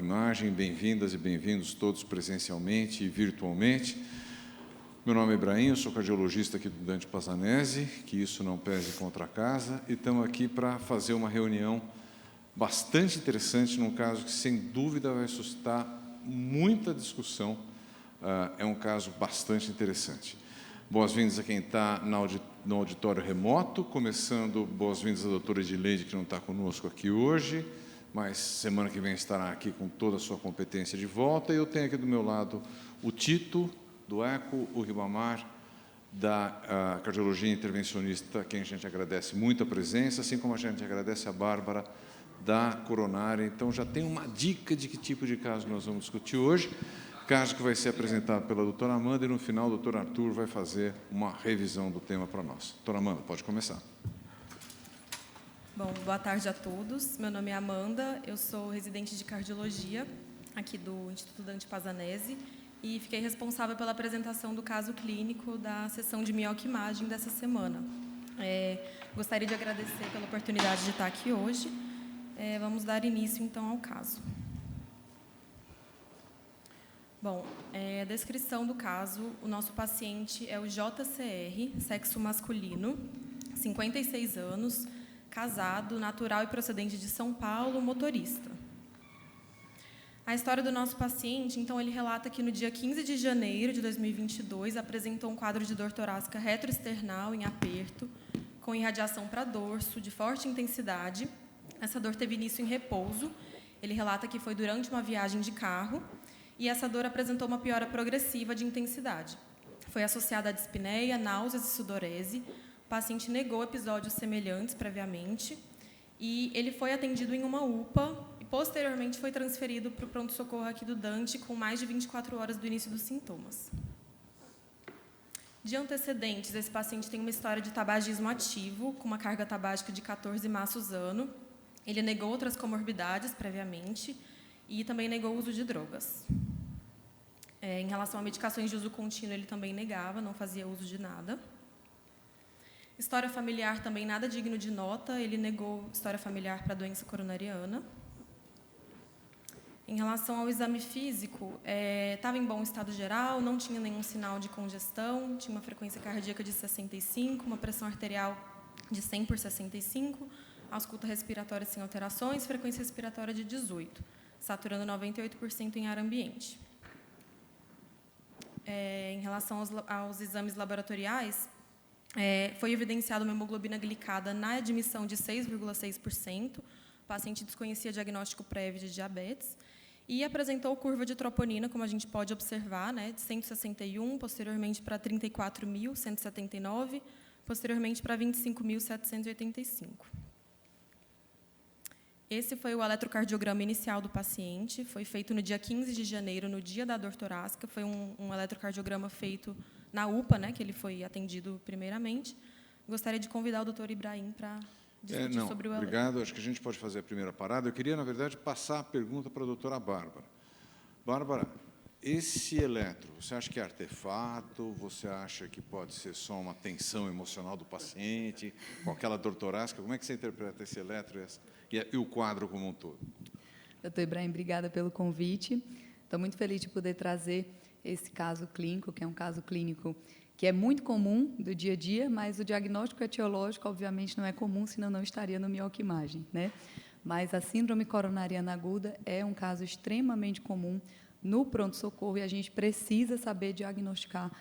Mioc-Imagem. Bem-vindas e bem-vindos todos presencialmente e virtualmente. Meu nome é Ibrahim, eu sou cardiologista aqui do Dante Pazanese, que isso não pese contra a casa, e estamos aqui para fazer uma reunião bastante interessante, num caso que, sem dúvida, vai suscitar muita discussão. É um caso bastante interessante. Boas-vindas a quem está no auditório remoto, começando boas-vindas à doutora Edileide, que não está conosco aqui hoje, mas semana que vem estará aqui com toda a sua competência de volta. E eu tenho aqui do meu lado o Tito, do ECO, o Ribamar, da Cardiologia Intervencionista, a quem a gente agradece muito a presença, assim como a gente agradece a Bárbara, da Coronária. Então, já tem uma dica de que tipo de caso nós vamos discutir hoje, caso que vai ser apresentado pela doutora Amanda, e no final o doutor Arthur vai fazer uma revisão do tema para nós. Doutora Amanda, pode começar. Bom, boa tarde a todos. Meu nome é Amanda, eu sou residente de cardiologia aqui do Instituto Dante Pazanese e fiquei responsável pela apresentação do caso clínico da sessão de Mioc-Imagem dessa semana. Gostaria de agradecer pela oportunidade de estar aqui hoje. Vamos dar início, então, ao caso. Bom, a descrição do caso: o nosso paciente é o JCR, sexo masculino, 56 anos, casado, natural e procedente de São Paulo, motorista. A história do nosso paciente, então, ele relata que no dia 15 de janeiro de 2022 apresentou um quadro de dor torácica retroesternal em aperto, com irradiação para dorso, de forte intensidade. Essa dor teve início em repouso. Ele relata que foi durante uma viagem de carro e essa dor apresentou uma piora progressiva de intensidade. Foi associada a dispneia, náuseas e sudorese. O paciente negou episódios semelhantes previamente e ele foi atendido em uma UPA e, posteriormente, foi transferido para o pronto-socorro aqui do Dante com mais de 24 horas do início dos sintomas. De antecedentes, esse paciente tem uma história de tabagismo ativo, com uma carga tabágica de 14 maços ano. Ele negou outras comorbidades previamente e também negou o uso de drogas. Em relação a medicações de uso contínuo, ele também negava, não fazia uso de nada. História familiar também nada digno de nota, ele negou história familiar para doença coronariana. Em relação ao exame físico, estava em bom estado geral, não tinha nenhum sinal de congestão, tinha uma frequência cardíaca de 65, uma pressão arterial de 100 por 65, ausculta respiratória sem alterações, frequência respiratória de 18, saturando 98% em ar ambiente. Em relação aos exames laboratoriais, foi evidenciada uma hemoglobina glicada na admissão de 6,6%, o paciente desconhecia diagnóstico prévio de diabetes, e apresentou curva de troponina, como a gente pode observar, de 161, posteriormente para 34.179, posteriormente para 25.785. Esse foi o eletrocardiograma inicial do paciente, foi feito no dia 15 de janeiro, no dia da dor torácica, foi um eletrocardiograma feito na UPA, que ele foi atendido primeiramente. Gostaria de convidar o doutor Ibrahim para discutir sobre o eletro. Obrigado, acho que a gente pode fazer a primeira parada. Eu queria, na verdade, passar a pergunta para a doutora Bárbara. Bárbara, esse eletro, você acha que é artefato? Você acha que pode ser só uma tensão emocional do paciente, com aquela dor torácica? Como é que você interpreta esse eletro e o quadro como um todo? Doutor Ibrahim, obrigada pelo convite. Estou muito feliz de poder trazer esse caso clínico, que é um caso clínico que é muito comum do dia a dia, mas o diagnóstico etiológico, obviamente, não é comum, senão não estaria no Mioc-Imagem, Mas a síndrome coronariana aguda é um caso extremamente comum no pronto-socorro e a gente precisa saber diagnosticar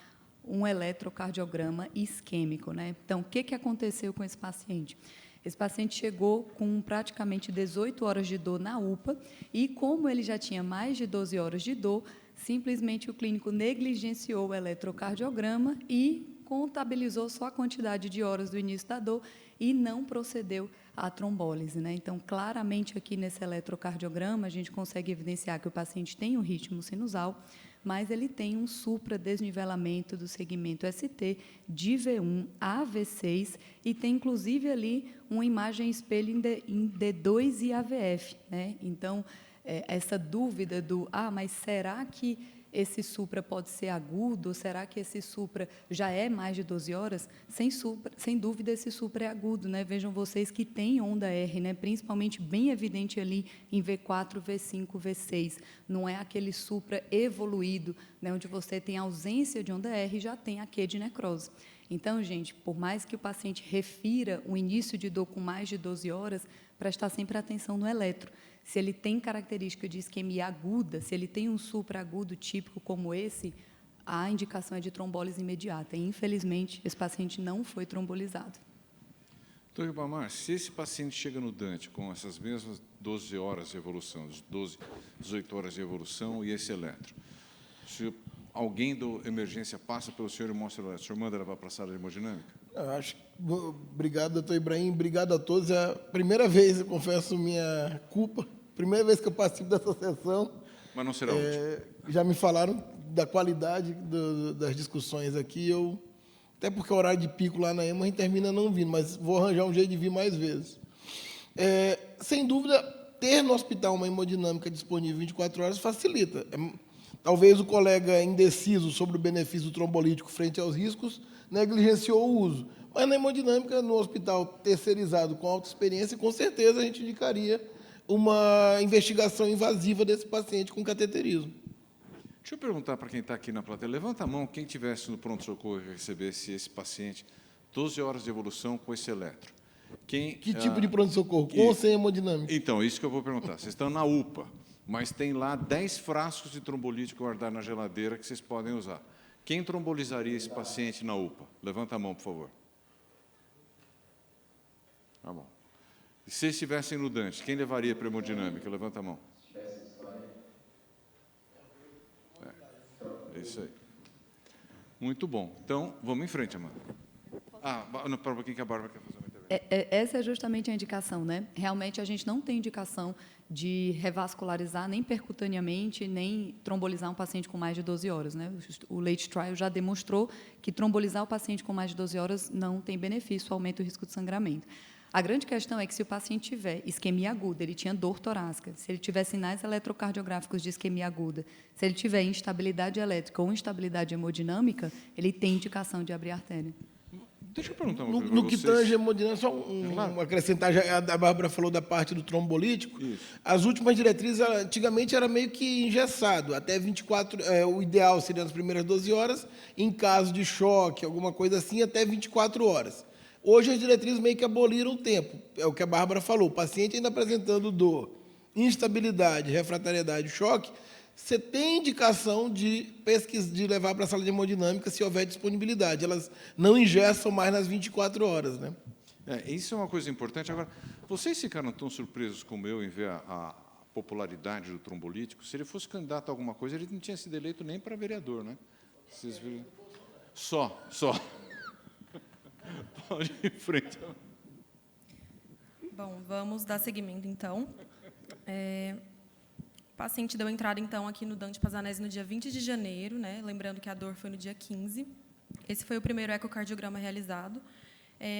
um eletrocardiograma isquêmico, Então, o que aconteceu com esse paciente? Esse paciente chegou com praticamente 18 horas de dor na UPA e, como ele já tinha mais de 12 horas de dor, simplesmente o clínico negligenciou o eletrocardiograma e contabilizou só a quantidade de horas do início da dor e não procedeu à trombólise, Então, claramente, aqui nesse eletrocardiograma, a gente consegue evidenciar que o paciente tem um ritmo sinusal, mas ele tem um supradesnivelamento do segmento ST de V1 a V6 e tem, inclusive, ali uma imagem espelho em D2 e AVF, Então, essa dúvida do, mas será que esse supra pode ser agudo? Ou será que esse supra já é mais de 12 horas? Sem dúvida, esse supra é agudo, né? Vejam vocês que tem onda R, né? Principalmente bem evidente ali em V4, V5, V6. Não é aquele supra evoluído, né? Onde você tem ausência de onda R e já tem a Q de necrose. Então, gente, por mais que o paciente refira o início de dor com mais de 12 horas, prestar sempre atenção no eletro. Se ele tem característica de isquemia aguda, se ele tem um supra-agudo típico como esse, a indicação é de trombólise imediata. E, infelizmente, esse paciente não foi trombolizado. Doutor Ribamar, se esse paciente chega no Dante com essas mesmas 12 horas de evolução, 18 horas de evolução e esse eletro, se alguém do emergência passa pelo senhor e mostra o eletro, o senhor manda levar para a sala de hemodinâmica? Obrigado, doutor Ibrahim, obrigado a todos. É a primeira vez, eu confesso minha culpa, primeira vez que eu participo dessa sessão. Mas não será útil. Já me falaram da qualidade das discussões aqui, até porque o horário de pico lá na EMA a gente termina não vindo, mas vou arranjar um jeito de vir mais vezes. Sem dúvida, ter no hospital uma hemodinâmica disponível 24 horas facilita. Talvez o colega indeciso sobre o benefício do trombolítico frente aos riscos negligenciou o uso. Mas na hemodinâmica, no hospital terceirizado com alta experiência, com certeza a gente indicaria uma investigação invasiva desse paciente com cateterismo. Deixa eu perguntar para quem está aqui na plateia. Levanta a mão quem estivesse no pronto-socorro e recebesse esse paciente 12 horas de evolução com esse eletro. Que tipo de pronto-socorro? Com ou sem hemodinâmica? Então, isso que eu vou perguntar. Vocês estão na UPA, mas tem lá 10 frascos de trombolítico guardados na geladeira que vocês podem usar. Quem trombolizaria esse paciente na UPA? Levanta a mão, por favor. Tá bom. E se estivessem no Dante, quem levaria para a hemodinâmica? Levanta a mão. É isso aí. Muito bom. Então, vamos em frente, Amanda. Para um pouquinho que a Bárbara quer fazer uma intervenção. Essa é justamente a indicação, né? Realmente, a gente não tem indicação de revascularizar nem percutaneamente, nem trombolizar um paciente com mais de 12 horas, né? O Late Trial já demonstrou que trombolizar o paciente com mais de 12 horas não tem benefício, aumenta o risco de sangramento. A grande questão é que, se o paciente tiver isquemia aguda, ele tinha dor torácica, se ele tiver sinais eletrocardiográficos de isquemia aguda, se ele tiver instabilidade elétrica ou instabilidade hemodinâmica, ele tem indicação de abrir a artéria. Deixa eu perguntar uma coisa No que vocês. tange a hemodinâmica, só acrescentar, já a Bárbara falou da parte do trombolítico. Isso. As últimas diretrizes, antigamente, era meio que engessado, até 24, o ideal seria nas primeiras 12 horas, em caso de choque, alguma coisa assim, até 24 horas. Hoje, as diretrizes meio que aboliram o tempo, é o que a Bárbara falou, o paciente ainda apresentando dor, instabilidade, refratariedade, choque, você tem indicação de levar para a sala de hemodinâmica se houver disponibilidade. Elas não ingessam mais nas 24 horas, né? Isso é uma coisa importante. Agora, vocês ficaram tão surpresos como eu em ver a popularidade do trombolítico? Se ele fosse candidato a alguma coisa, ele não tinha sido eleito nem para vereador, né? Vocês viram? Só. Pode ir em frente. Bom, vamos dar seguimento, então. O paciente deu entrada, então, aqui no Dante Pazanese no dia 20 de janeiro, né? Lembrando que a dor foi no dia 15. Esse foi o primeiro ecocardiograma realizado.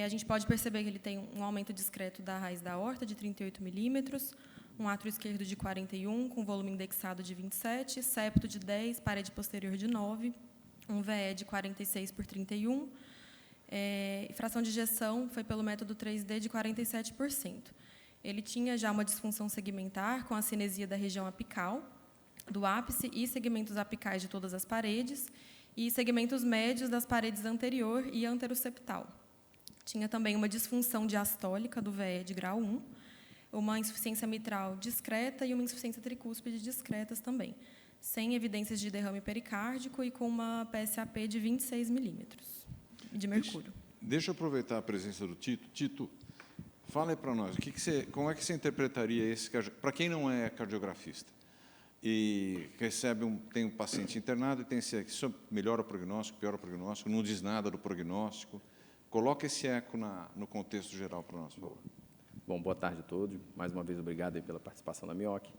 A gente pode perceber que ele tem um aumento discreto da raiz da aorta, de 38 milímetros, um átrio esquerdo de 41, com volume indexado de 27, septo de 10, parede posterior de 9, um VE de 46 por 31, fração de ejeção foi pelo método 3D de 47%. Ele tinha já uma disfunção segmentar com a cinesia da região apical, do ápice e segmentos apicais de todas as paredes, e segmentos médios das paredes anterior e anteroseptal. Tinha também uma disfunção diastólica do VE de grau 1, uma insuficiência mitral discreta e uma insuficiência tricúspide discretas também, sem evidências de derrame pericárdico e com uma PSAP de 26 milímetros de mercúrio. Deixa eu aproveitar a presença do Tito. Tito, fala aí para nós, como é que você interpretaria esse, para quem não é cardiografista, e tem um paciente internado e tem isso melhora o prognóstico, piora o prognóstico, não diz nada do prognóstico. Coloca esse eco no contexto geral para nós, por favor. Bom, boa tarde a todos. Mais uma vez, obrigado aí pela participação da MIOC.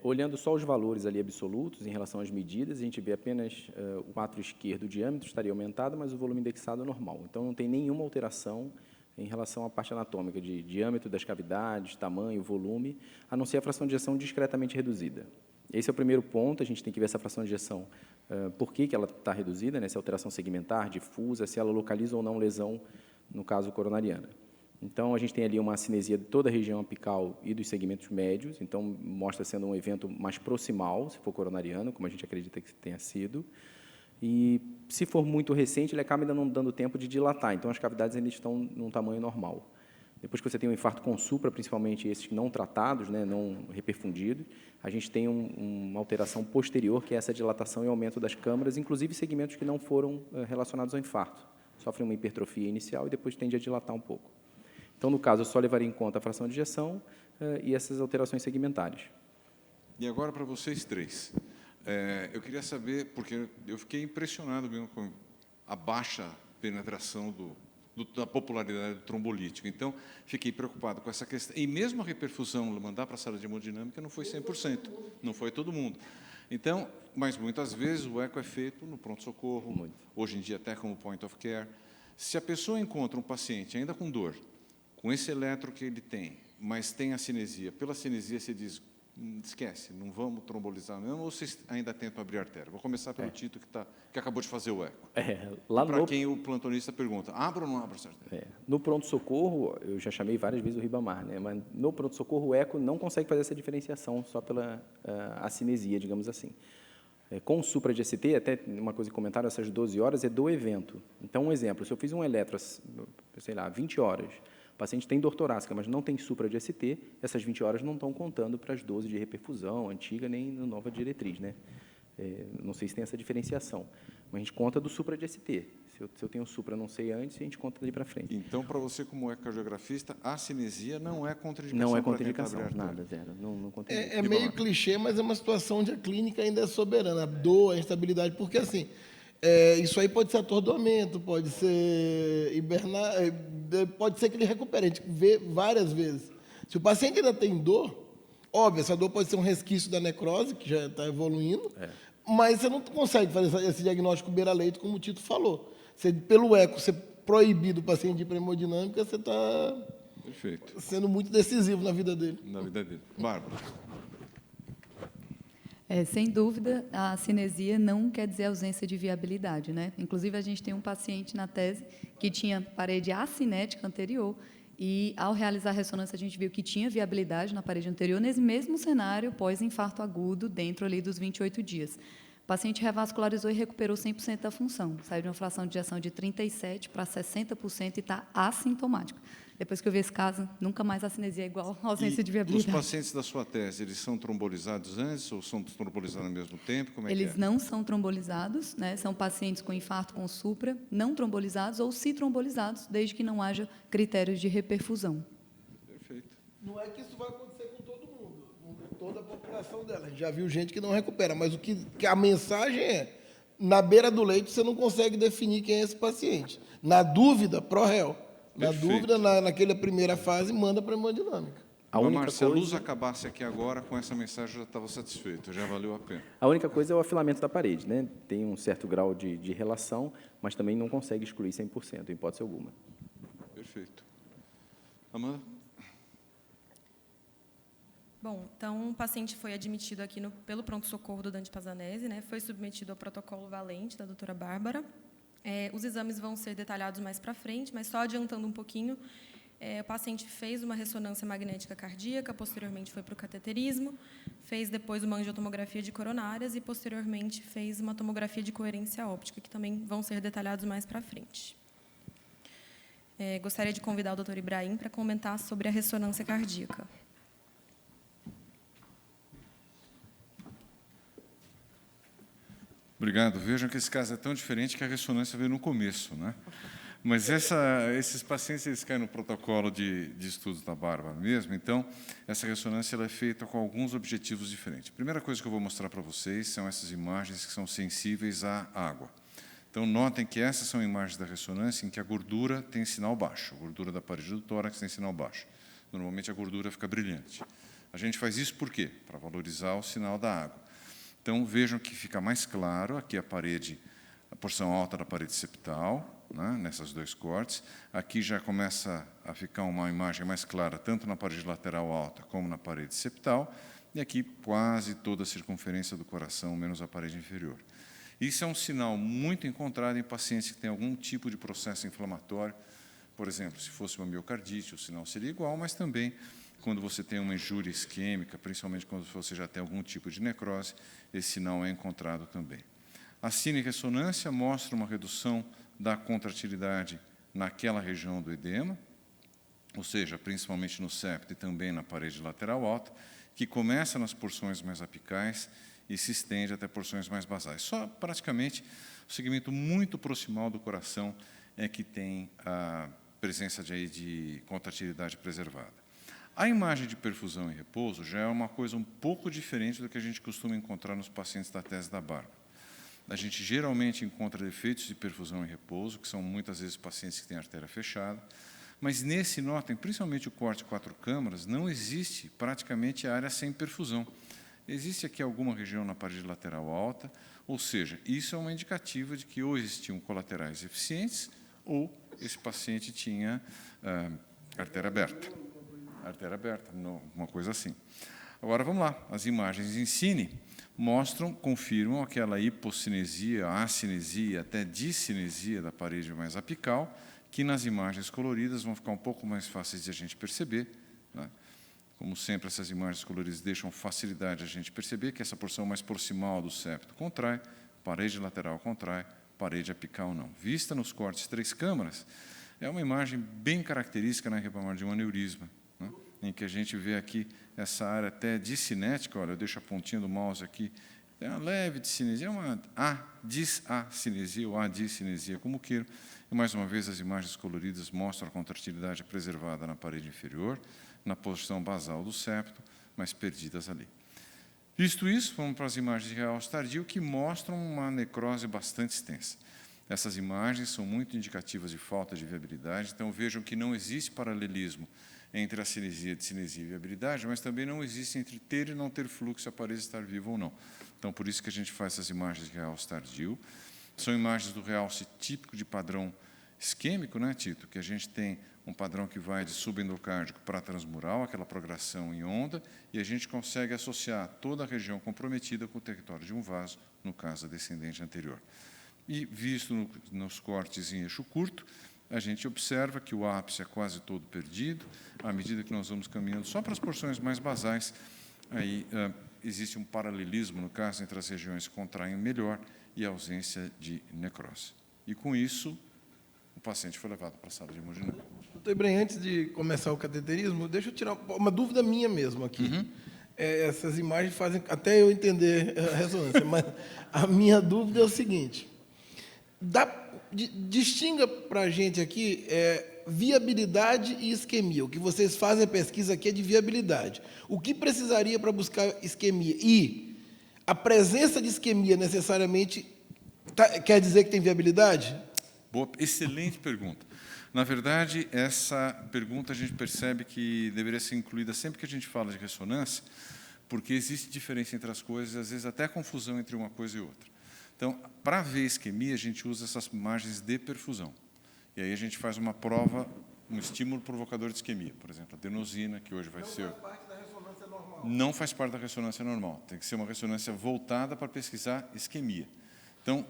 Olhando só os valores ali absolutos em relação às medidas, a gente vê apenas o átrio esquerdo, o diâmetro estaria aumentado, mas o volume indexado é normal. Então, não tem nenhuma alteração em relação à parte anatômica, de diâmetro das cavidades, tamanho, volume, a não ser a fração de ejeção discretamente reduzida. Esse é o primeiro ponto, a gente tem que ver essa fração de ejeção, por que ela está reduzida, né, se é alteração segmentar, difusa, se ela localiza ou não lesão, no caso coronariana. Então, a gente tem ali uma acinesia de toda a região apical e dos segmentos médios, então mostra sendo um evento mais proximal, se for coronariano, como a gente acredita que tenha sido. E, se for muito recente, ele acaba ainda não dando tempo de dilatar, então as cavidades ainda estão num tamanho normal. Depois que você tem um infarto com supra, principalmente esses não tratados, né, não reperfundidos, a gente tem uma alteração posterior, que é essa dilatação e aumento das câmaras, inclusive segmentos que não foram relacionados ao infarto. Sofrem uma hipertrofia inicial e depois tende a dilatar um pouco. Então, no caso, eu só levaria em conta a fração de ejeção e essas alterações segmentares. E agora, para vocês três, eu queria saber, porque eu fiquei impressionado mesmo com a baixa penetração da popularidade do trombolítico. Então, fiquei preocupado com essa questão. E mesmo a reperfusão, mandar para a sala de hemodinâmica, não foi 100%, não foi todo mundo. Então, mas muitas vezes o eco é feito no pronto-socorro, hoje em dia até como point of care. Se a pessoa encontra um paciente ainda com dor, com esse eletro que ele tem, mas tem a cinesia, pela cinesia você diz, esquece, não vamos trombolizar mesmo, ou vocês ainda tentam abrir a artéria? Vou começar pelo Tito, que acabou de fazer o eco. Para quem o plantonista pergunta, abra ou não abra essa artéria? No pronto-socorro, eu já chamei várias vezes o Ribamar, né? Mas no pronto-socorro o eco não consegue fazer essa diferenciação só pela acinesia, digamos assim. Com o supra de ST, até uma coisa que comentaram, essas 12 horas é do evento. Então, um exemplo, se eu fiz um eletro, sei lá, 20 horas, o paciente tem dor torácica, mas não tem supra de ST, essas 20 horas não estão contando para as 12 de reperfusão, antiga nem nova diretriz, né? Não sei se tem essa diferenciação, mas a gente conta do supra de ST. Se eu tenho supra, não sei antes, a gente conta dali para frente. Então, para você, como ecocardiografista, a cinesia não é contraindicação? Não é contraindicação, nada, zero. Não contraindica. É meio clichê, mas é uma situação onde a clínica ainda é soberana. A dor, a instabilidade, porque assim, isso aí pode ser atordoamento, pode ser hibernar, pode ser que ele recupere. A gente vê várias vezes. Se o paciente ainda tem dor, óbvio, essa dor pode ser um resquício da necrose, que já está evoluindo, mas você não consegue fazer esse diagnóstico beira-leito, como o Tito falou. Pelo eco, você proibir o paciente de ir para a hemodinâmica, você está sendo muito decisivo na vida dele. Bárbara. Sem dúvida, a cinesia não quer dizer ausência de viabilidade, né? Inclusive, a gente tem um paciente na tese que tinha parede acinética anterior e, ao realizar a ressonância, a gente viu que tinha viabilidade na parede anterior, nesse mesmo cenário, pós-infarto agudo, dentro ali dos 28 dias. O paciente revascularizou e recuperou 100% da função. Saiu de uma fração de ejeção de 37% para 60% e está assintomático. Depois que eu vi esse caso, nunca mais a cinesia é igual à ausência de viabilidade. Os pacientes da sua tese, eles são trombolizados antes ou são trombolizados ao mesmo tempo? Como é eles que é? Não são trombolizados, né? São pacientes com infarto com supra, não trombolizados ou se trombolizados, desde que não haja critérios de reperfusão. Perfeito. Não é que isso vai acontecer com todo mundo, com toda a população dela. A gente já viu gente que não recupera, mas que a mensagem é, na beira do leito você não consegue definir quem é esse paciente. Na dúvida, pro-réu. Na dúvida, naquela primeira fase, manda para a hemodinâmica. Se a luz acabasse aqui agora, com essa mensagem eu já estava satisfeito, já valeu a pena. A única coisa é o afilamento da parede, né? Tem um certo grau de relação, mas também não consegue excluir 100%, em hipótese alguma. Perfeito. Amanda? Bom, então o paciente foi admitido aqui pelo pronto-socorro do Dante Pazanese, né? Foi submetido ao protocolo valente da doutora Bárbara. Os exames vão ser detalhados mais para frente, mas só adiantando um pouquinho, o paciente fez uma ressonância magnética cardíaca, posteriormente foi para o cateterismo, fez depois uma angiotomografia de coronárias e, posteriormente, fez uma tomografia de coerência óptica, que também vão ser detalhados mais para frente. Gostaria de convidar o doutor Ibrahim para comentar sobre a ressonância cardíaca. Obrigado. Vejam que esse caso é tão diferente que a ressonância veio no começo, né? Mas esses pacientes eles caem no protocolo de estudos da Bárbara mesmo, então essa ressonância ela é feita com alguns objetivos diferentes. A primeira coisa que eu vou mostrar para vocês são essas imagens que são sensíveis à água. Então, notem que essas são imagens da ressonância em que a gordura tem sinal baixo, a gordura da parede do tórax tem sinal baixo. Normalmente a gordura fica brilhante. A gente faz isso por quê? Para valorizar o sinal da água. Então, vejam que fica mais claro aqui a porção alta da parede septal, né, nessas dois cortes. Aqui já começa a ficar uma imagem mais clara, tanto na parede lateral alta como na parede septal, e aqui quase toda a circunferência do coração, menos a parede inferior. Isso é um sinal muito encontrado em pacientes que têm algum tipo de processo inflamatório. Por exemplo, se fosse uma miocardite, o sinal seria igual, mas também quando você tem uma injúria isquêmica, principalmente quando você já tem algum tipo de necrose, esse sinal é encontrado também. A cineressonância mostra uma redução da contratilidade naquela região do edema, ou seja, principalmente no septo e também na parede lateral alta, que começa nas porções mais apicais e se estende até porções mais basais. Só praticamente o segmento muito proximal do coração é que tem a presença de contratilidade preservada. A imagem de perfusão em repouso já é uma coisa um pouco diferente do que a gente costuma encontrar nos pacientes da tese da Bárbara. A gente geralmente encontra defeitos de perfusão em repouso, que são muitas vezes pacientes que têm artéria fechada, mas nesse, notem, principalmente o corte 4 câmaras, não existe praticamente área sem perfusão. Existe aqui alguma região na parede lateral alta, ou seja, isso é uma indicativa de que ou existiam colaterais eficientes ou esse paciente tinha artéria aberta. Artéria aberta, uma coisa assim. Agora, vamos lá. As imagens em cine confirmam aquela hipocinesia, acinesia, até discinesia da parede mais apical, que nas imagens coloridas vão ficar um pouco mais fáceis de a gente perceber, né? Como sempre, essas imagens coloridas deixam facilidade a gente perceber que essa porção mais proximal do septo contrai, parede lateral contrai, parede apical não. Vista nos cortes 3 câmaras, é uma imagem bem característica na hemorragia de um aneurisma, né, em que a gente vê aqui essa área até discinética, olha, eu deixo a pontinha do mouse aqui, tem uma leve discinesia, uma disacinesia ou adicinesia, como queiram. E, mais uma vez, as imagens coloridas mostram a contratilidade preservada na parede inferior, na posição basal do septo, mas perdidas ali. Visto isso, vamos para as imagens de realce tardio, que mostram uma necrose bastante extensa. Essas imagens são muito indicativas de falta de viabilidade, então vejam que não existe paralelismo entre a cinesia, discinesia e viabilidade, mas também não existe entre ter e não ter fluxo, a parede estar viva ou não. Então, por isso que a gente faz essas imagens de realce tardio. São imagens do realce típico de padrão isquêmico, né, Tito? Que a gente tem um padrão que vai de subendocárdico para transmural, aquela progressão em onda, e a gente consegue associar toda a região comprometida com o território de um vaso, no caso, a descendente anterior. E, visto nos cortes em eixo curto, a gente observa que o ápice é quase todo perdido, à medida que nós vamos caminhando só para as porções mais basais, aí existe um paralelismo, no caso, entre as regiões que contraem melhor e a ausência de necrose. E, com isso, o paciente foi levado para a sala de hemodinâmica. Doutor Ibrahim, antes de começar o cateterismo, deixa eu tirar uma dúvida minha mesmo aqui. Essas imagens fazem até eu entender a ressonância, mas a minha dúvida é o seguinte: distinga para a gente aqui viabilidade e isquemia. O que vocês fazem a pesquisa aqui é de viabilidade. O que precisaria para buscar isquemia? E a presença de isquemia necessariamente quer dizer que tem viabilidade? Boa, excelente pergunta. Na verdade, essa pergunta a gente percebe que deveria ser incluída sempre que a gente fala de ressonância, porque existe diferença entre as coisas, às vezes até confusão entre uma coisa e outra. Então, para ver isquemia, a gente usa essas imagens de perfusão. E aí a gente faz uma prova, um estímulo provocador de isquemia. Por exemplo, a adenosina, que hoje vai ser... Não faz parte da ressonância normal. Não faz parte da ressonância normal. Tem que ser uma ressonância voltada para pesquisar isquemia. Então,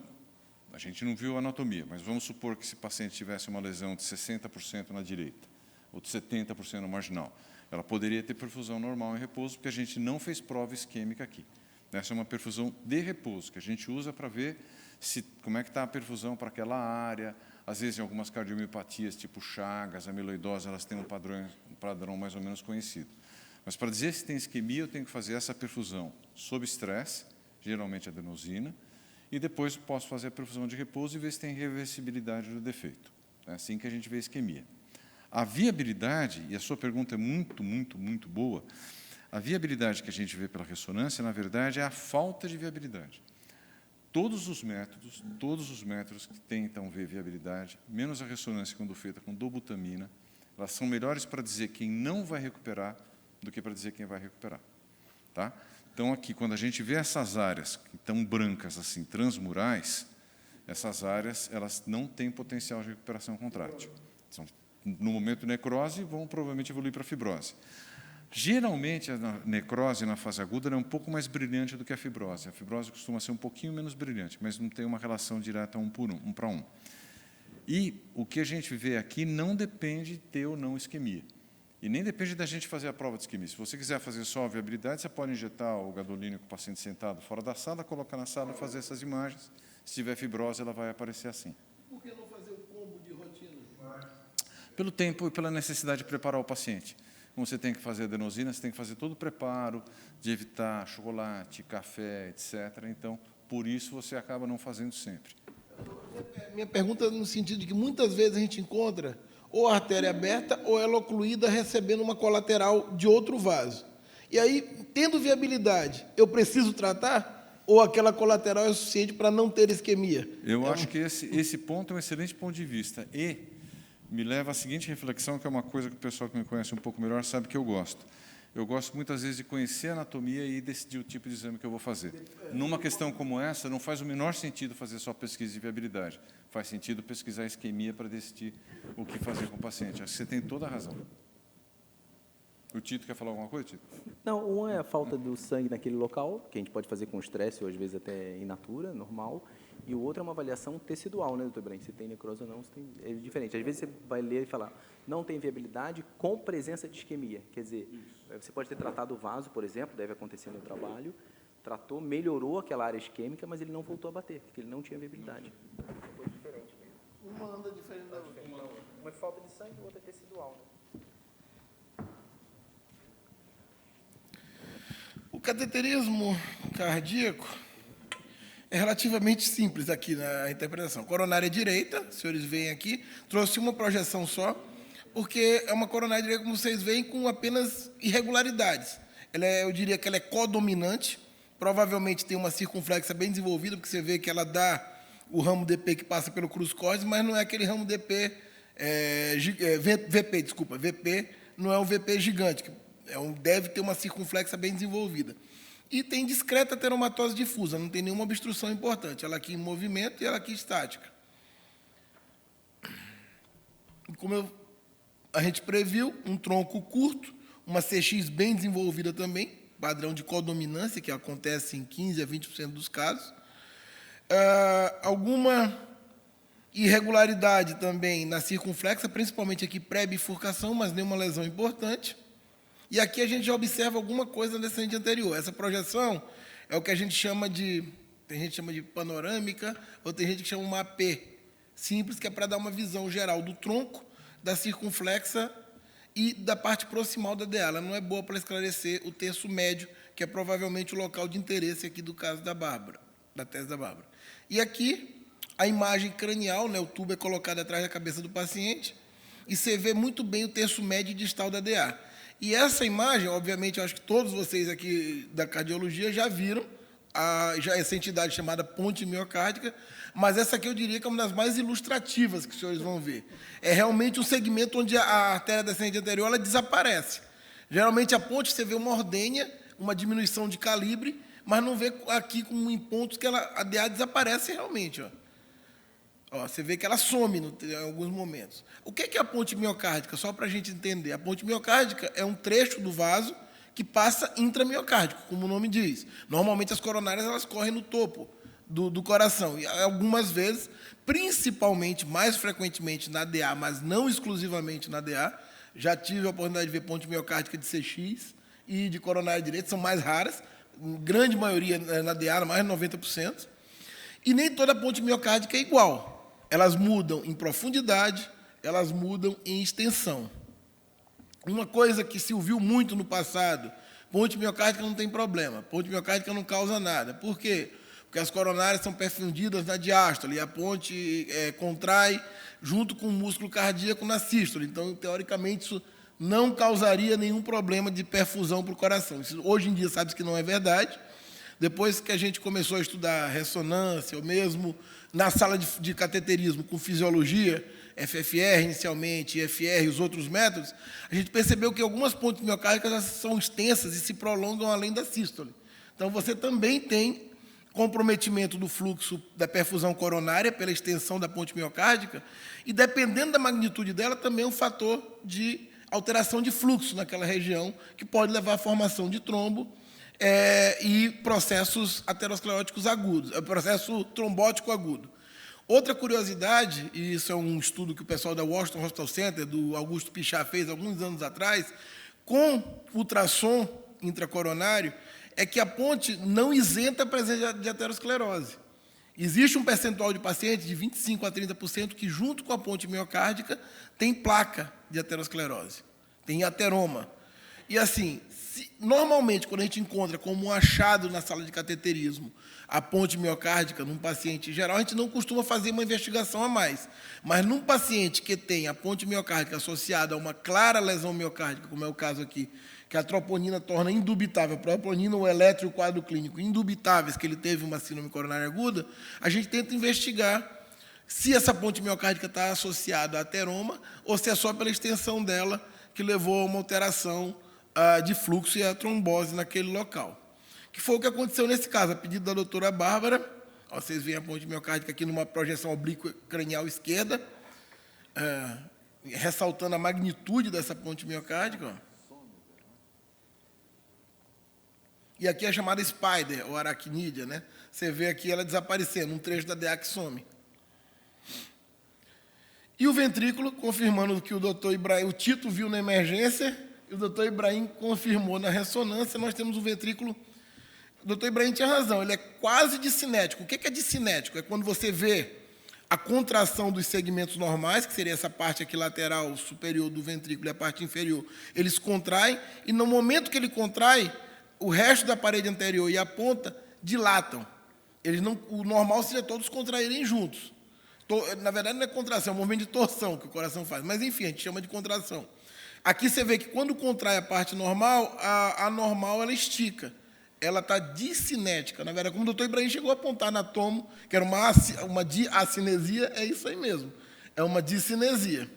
a gente não viu a anatomia, mas vamos supor que esse paciente tivesse uma lesão de 60% na direita, ou de 70% no marginal. Ela poderia ter perfusão normal em repouso, porque a gente não fez prova isquêmica aqui. Essa é uma perfusão de repouso, que a gente usa para ver como é que está a perfusão para aquela área. Às vezes, em algumas cardiomiopatias, tipo Chagas, amiloidose, elas têm um padrão mais ou menos conhecido. Mas, para dizer se tem isquemia, eu tenho que fazer essa perfusão sob estresse, geralmente adenosina, e depois posso fazer a perfusão de repouso e ver se tem reversibilidade do defeito. É assim que a gente vê a isquemia. A viabilidade, e a sua pergunta é muito, muito, muito boa, a viabilidade que a gente vê pela ressonância, na verdade, é a falta de viabilidade. Todos os métodos que tentam ver viabilidade, menos a ressonância quando feita com dobutamina, elas são melhores para dizer quem não vai recuperar do que para dizer quem vai recuperar. Tá? Então, aqui, quando a gente vê essas áreas que estão brancas, assim, transmurais, essas áreas elas não têm potencial de recuperação contrátil. No momento de necrose, vão provavelmente evoluir para fibrose. Geralmente, a necrose na fase aguda é um pouco mais brilhante do que a fibrose. A fibrose costuma ser um pouquinho menos brilhante, mas não tem uma relação direta um para um. E o que a gente vê aqui não depende de ter ou não isquemia. E nem depende da gente fazer a prova de isquemia. Se você quiser fazer só a viabilidade, você pode injetar o gadolínio com o paciente sentado fora da sala, colocar na sala e fazer essas imagens. Se tiver fibrose, ela vai aparecer assim. Por que não fazer o combo de rotina? Pelo tempo e pela necessidade de preparar o paciente. Como você tem que fazer adenosina, você tem que fazer todo o preparo de evitar chocolate, café, etc. Então, por isso, você acaba não fazendo sempre. Minha pergunta é no sentido de que muitas vezes a gente encontra ou a artéria aberta ou ela ocluída recebendo uma colateral de outro vaso. E aí, tendo viabilidade, eu preciso tratar ou aquela colateral é suficiente para não ter isquemia? Eu acho que esse ponto é um excelente ponto de vista. E me leva à seguinte reflexão, que é uma coisa que o pessoal que me conhece um pouco melhor sabe que eu gosto. Eu gosto muitas vezes de conhecer a anatomia e decidir o tipo de exame que eu vou fazer. Numa questão como essa, não faz o menor sentido fazer só pesquisa de viabilidade. Faz sentido pesquisar a isquemia para decidir o que fazer com o paciente. Acho que você tem toda a razão. O Tito quer falar alguma coisa, Tito? Não, uma é a falta do sangue naquele local, que a gente pode fazer com estresse ou às vezes até in natura, normal. E o outro é uma avaliação tecidual, né, doutor Ibrahim? Se tem necrose ou não, é diferente. Às vezes você vai ler e falar, não tem viabilidade com presença de isquemia. Quer dizer, você pode ter tratado o vaso, por exemplo, deve acontecer no trabalho, tratou, melhorou aquela área isquêmica, mas ele não voltou a bater, porque ele não tinha viabilidade. Foi diferente mesmo. Uma anda diferente da outra. Uma é falta de sangue, outra é tecidual, né? O cateterismo cardíaco é relativamente simples aqui na interpretação. Coronária direita, os senhores veem aqui, trouxe uma projeção só, porque é uma coronária direita, como vocês veem, com apenas irregularidades. Eu diria que ela é codominante, provavelmente tem uma circunflexa bem desenvolvida, porque você vê que ela dá o ramo DP que passa pelo cruz-córtex, mas não é aquele ramo DP, VP não é um VP gigante, deve ter uma circunflexa bem desenvolvida. E tem discreta teromatose difusa, não tem nenhuma obstrução importante. Ela aqui em movimento e ela aqui estática. Como a gente previu, um tronco curto, uma CX bem desenvolvida também, padrão de codominância, que acontece em 15% a 20% dos casos. Alguma irregularidade também na circunflexa, principalmente aqui pré-bifurcação, mas nenhuma lesão importante. E aqui a gente já observa alguma coisa na descendente anterior. Essa projeção é o que a gente chama de... Tem gente que chama de panorâmica, ou tem gente que chama uma AP simples, que é para dar uma visão geral do tronco, da circunflexa e da parte proximal da DA. Ela não é boa para esclarecer o terço médio, que é provavelmente o local de interesse aqui do caso da Bárbara, da tese da Bárbara. E aqui, a imagem cranial, né, o tubo é colocado atrás da cabeça do paciente, e você vê muito bem o terço médio e distal da DA. E essa imagem, obviamente, eu acho que todos vocês aqui da cardiologia já viram, essa entidade chamada ponte miocárdica, mas essa aqui eu diria que é uma das mais ilustrativas que os senhores vão ver. É realmente um segmento onde a artéria descendente anterior ela desaparece. Geralmente a ponte você vê uma ordenha, uma diminuição de calibre, mas não vê aqui como em pontos que a DA desaparece realmente. Você vê que ela some em alguns momentos. O que é a ponte miocárdica? Só para a gente entender. A ponte miocárdica é um trecho do vaso que passa intramiocárdico, como o nome diz. Normalmente, as coronárias elas correm no topo do coração. E algumas vezes, principalmente, mais frequentemente na DA, mas não exclusivamente na DA, já tive a oportunidade de ver ponte miocárdica de CX e de coronária direita, são mais raras, grande maioria na DA, mais de 90%. E nem toda ponte miocárdica é igual. Elas mudam em profundidade, elas mudam em extensão. Uma coisa que se ouviu muito no passado, ponte miocárdica não tem problema, ponte miocárdica não causa nada. Por quê? Porque as coronárias são perfundidas na diástole, e a ponte contrai junto com o músculo cardíaco na sístole. Então, teoricamente, isso não causaria nenhum problema de perfusão para o coração. Isso, hoje em dia, sabe que não é verdade. Depois que a gente começou a estudar ressonância, ou mesmo na sala de cateterismo com fisiologia, FFR inicialmente, IFR e os outros métodos, a gente percebeu que algumas pontes miocárdicas são extensas e se prolongam além da sístole. Então, você também tem comprometimento do fluxo da perfusão coronária pela extensão da ponte miocárdica e, dependendo da magnitude dela, também um fator de alteração de fluxo naquela região, que pode levar à formação de trombo e processos ateroscleróticos agudos, processo trombótico agudo. Outra curiosidade, e isso é um estudo que o pessoal da Washington Hospital Center, do Augusto Pichá, fez alguns anos atrás, com ultrassom intracoronário, é que a ponte não isenta a presença de aterosclerose. Existe um percentual de pacientes de 25% a 30% que, junto com a ponte miocárdica, tem placa de aterosclerose, tem ateroma. E, assim, normalmente, quando a gente encontra como um achado na sala de cateterismo a ponte miocárdica num paciente geral, a gente não costuma fazer uma investigação a mais. Mas, num paciente que tem a ponte miocárdica associada a uma clara lesão miocárdica, como é o caso aqui, que a troponina torna indubitável, a troponina, o eletro e o quadro clínico indubitáveis que ele teve uma síndrome coronária aguda, a gente tenta investigar se essa ponte miocárdica está associada a ateroma ou se é só pela extensão dela que levou a uma alteração de fluxo e a trombose naquele local. Que foi o que aconteceu nesse caso, a pedido da doutora Bárbara. Ó, vocês veem a ponte miocárdica aqui numa projeção oblíqua cranial esquerda, ressaltando a magnitude dessa ponte miocárdica. Ó. E aqui é a chamada spider, ou aracnídea, né? Você vê aqui ela desaparecendo, um trecho da DEA que some. E o ventrículo, confirmando que o doutor Ibrahim, o Tito viu na emergência, e o doutor Ibrahim confirmou na ressonância, nós temos um ventrículo. O doutor Ibrahim tinha razão, ele é quase discinético. O que é discinético? É quando você vê a contração dos segmentos normais, que seria essa parte aqui lateral superior do ventrículo e a parte inferior, eles contraem, e no momento que ele contrai, o resto da parede anterior e a ponta dilatam. Eles não, o normal seria todos contraírem juntos. Na verdade, não é contração, é um movimento de torção que o coração faz. Mas, enfim, a gente chama de contração. Aqui você vê que, quando contrai a parte normal, a normal ela estica. Ela está discinética. Na verdade, como o doutor Ibrahim chegou a apontar na tomo, que era uma diacinesia, é isso aí mesmo. É uma discinesia.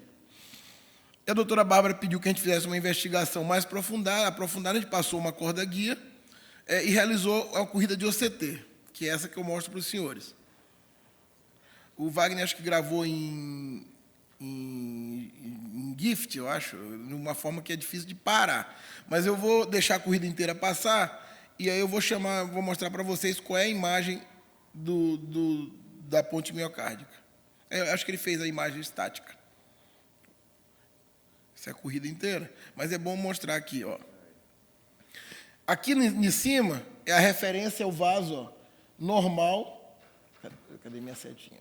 E a doutora Bárbara pediu que a gente fizesse uma investigação mais aprofundada, a gente passou uma corda guia e realizou a corrida de OCT, que é essa que eu mostro para os senhores. O Wagner, acho que gravou em GIFT, eu acho, de uma forma que é difícil de parar. Mas eu vou deixar a corrida inteira passar, e aí eu vou mostrar para vocês qual é a imagem da ponte miocárdica. Eu acho que ele fez a imagem estática. Essa é a corrida inteira. Mas é bom mostrar aqui. Ó. Aqui em cima é a referência ao vaso, ó, normal. Cadê minha setinha?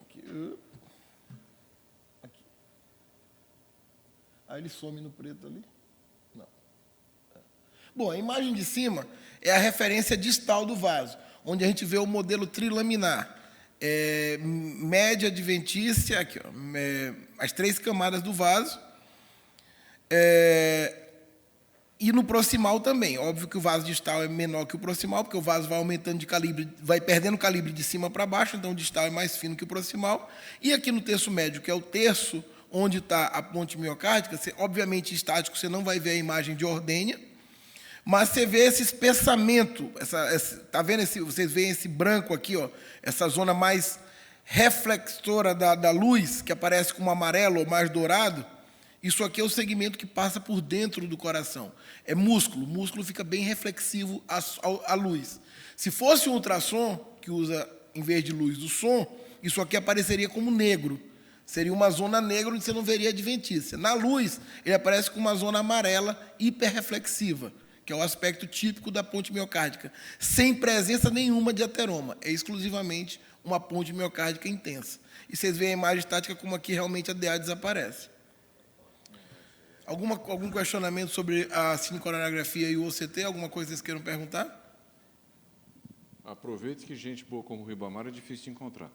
Aqui. Aí ele some no preto ali. Não. Bom, a imagem de cima é a referência distal do vaso, onde a gente vê o modelo trilaminar. Média adventícia, aqui, ó, as 3 camadas do vaso. E no proximal também. Óbvio que o vaso distal é menor que o proximal, porque o vaso vai aumentando de calibre, vai perdendo calibre de cima para baixo, então o distal é mais fino que o proximal. E aqui no terço médio, que é o terço onde está a ponte miocárdica, obviamente estático, você não vai ver a imagem de ordênia, mas você vê esse espessamento, tá vendo vocês veem esse branco aqui, ó, essa zona mais reflexora da luz, que aparece como amarelo ou mais dourado. Isso aqui é o segmento que passa por dentro do coração. É músculo. O músculo fica bem reflexivo à luz. Se fosse um ultrassom, que usa, em vez de luz, o som, isso aqui apareceria como negro. Seria uma zona negra onde você não veria adventícia. Na luz, ele aparece com uma zona amarela hiperreflexiva, que é o aspecto típico da ponte miocárdica, sem presença nenhuma de ateroma. É exclusivamente uma ponte miocárdica intensa. E vocês veem a imagem estática como aqui realmente a DA desaparece. Algum questionamento sobre a cinecoronografia e o OCT? Alguma coisa que vocês queiram perguntar? Aproveite que gente boa como o Ribamar é difícil de encontrar.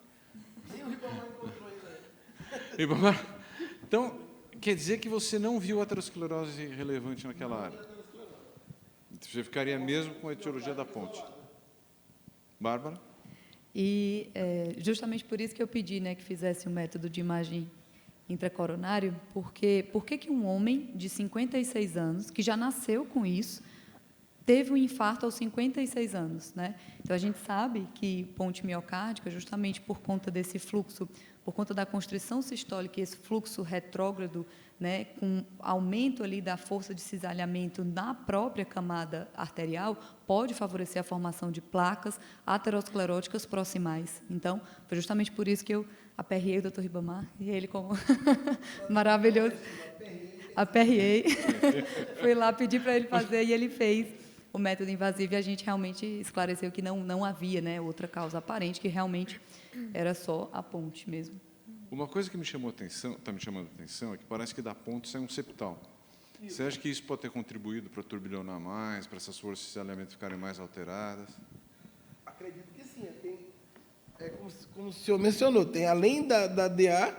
Nem o Ribamar encontrou ainda. Ribamar, então, quer dizer que você não viu aterosclerose relevante naquela área? Você ficaria mesmo com a etiologia da ponte. Bárbara? E justamente por isso que eu pedi, né, que fizesse um método de imagem intracoronário, porque por que um homem de 56 anos, que já nasceu com isso, teve um infarto aos 56 anos, né? Então, a gente sabe que ponte miocárdica, justamente por conta desse fluxo, por conta da constrição sistólica e esse fluxo retrógrado, né, com aumento ali da força de cisalhamento na própria camada arterial, pode favorecer a formação de placas ateroscleróticas proximais. Então, foi justamente por isso que eu aperriei o Dr. Ribamar, e ele como maravilhoso, aperriei, fui lá pedir para ele fazer, e ele fez o método invasivo, e a gente realmente esclareceu que não havia, né, outra causa aparente, que realmente era só a ponte mesmo. Uma coisa que me chamou atenção, está me chamando a atenção, é que parece que da ponte sai um septal. Você acha que isso pode ter contribuído para turbilhonar mais, para essas forças de cisalhamento ficarem mais alteradas? Acredito que sim. Como o senhor mencionou, tem além da DA,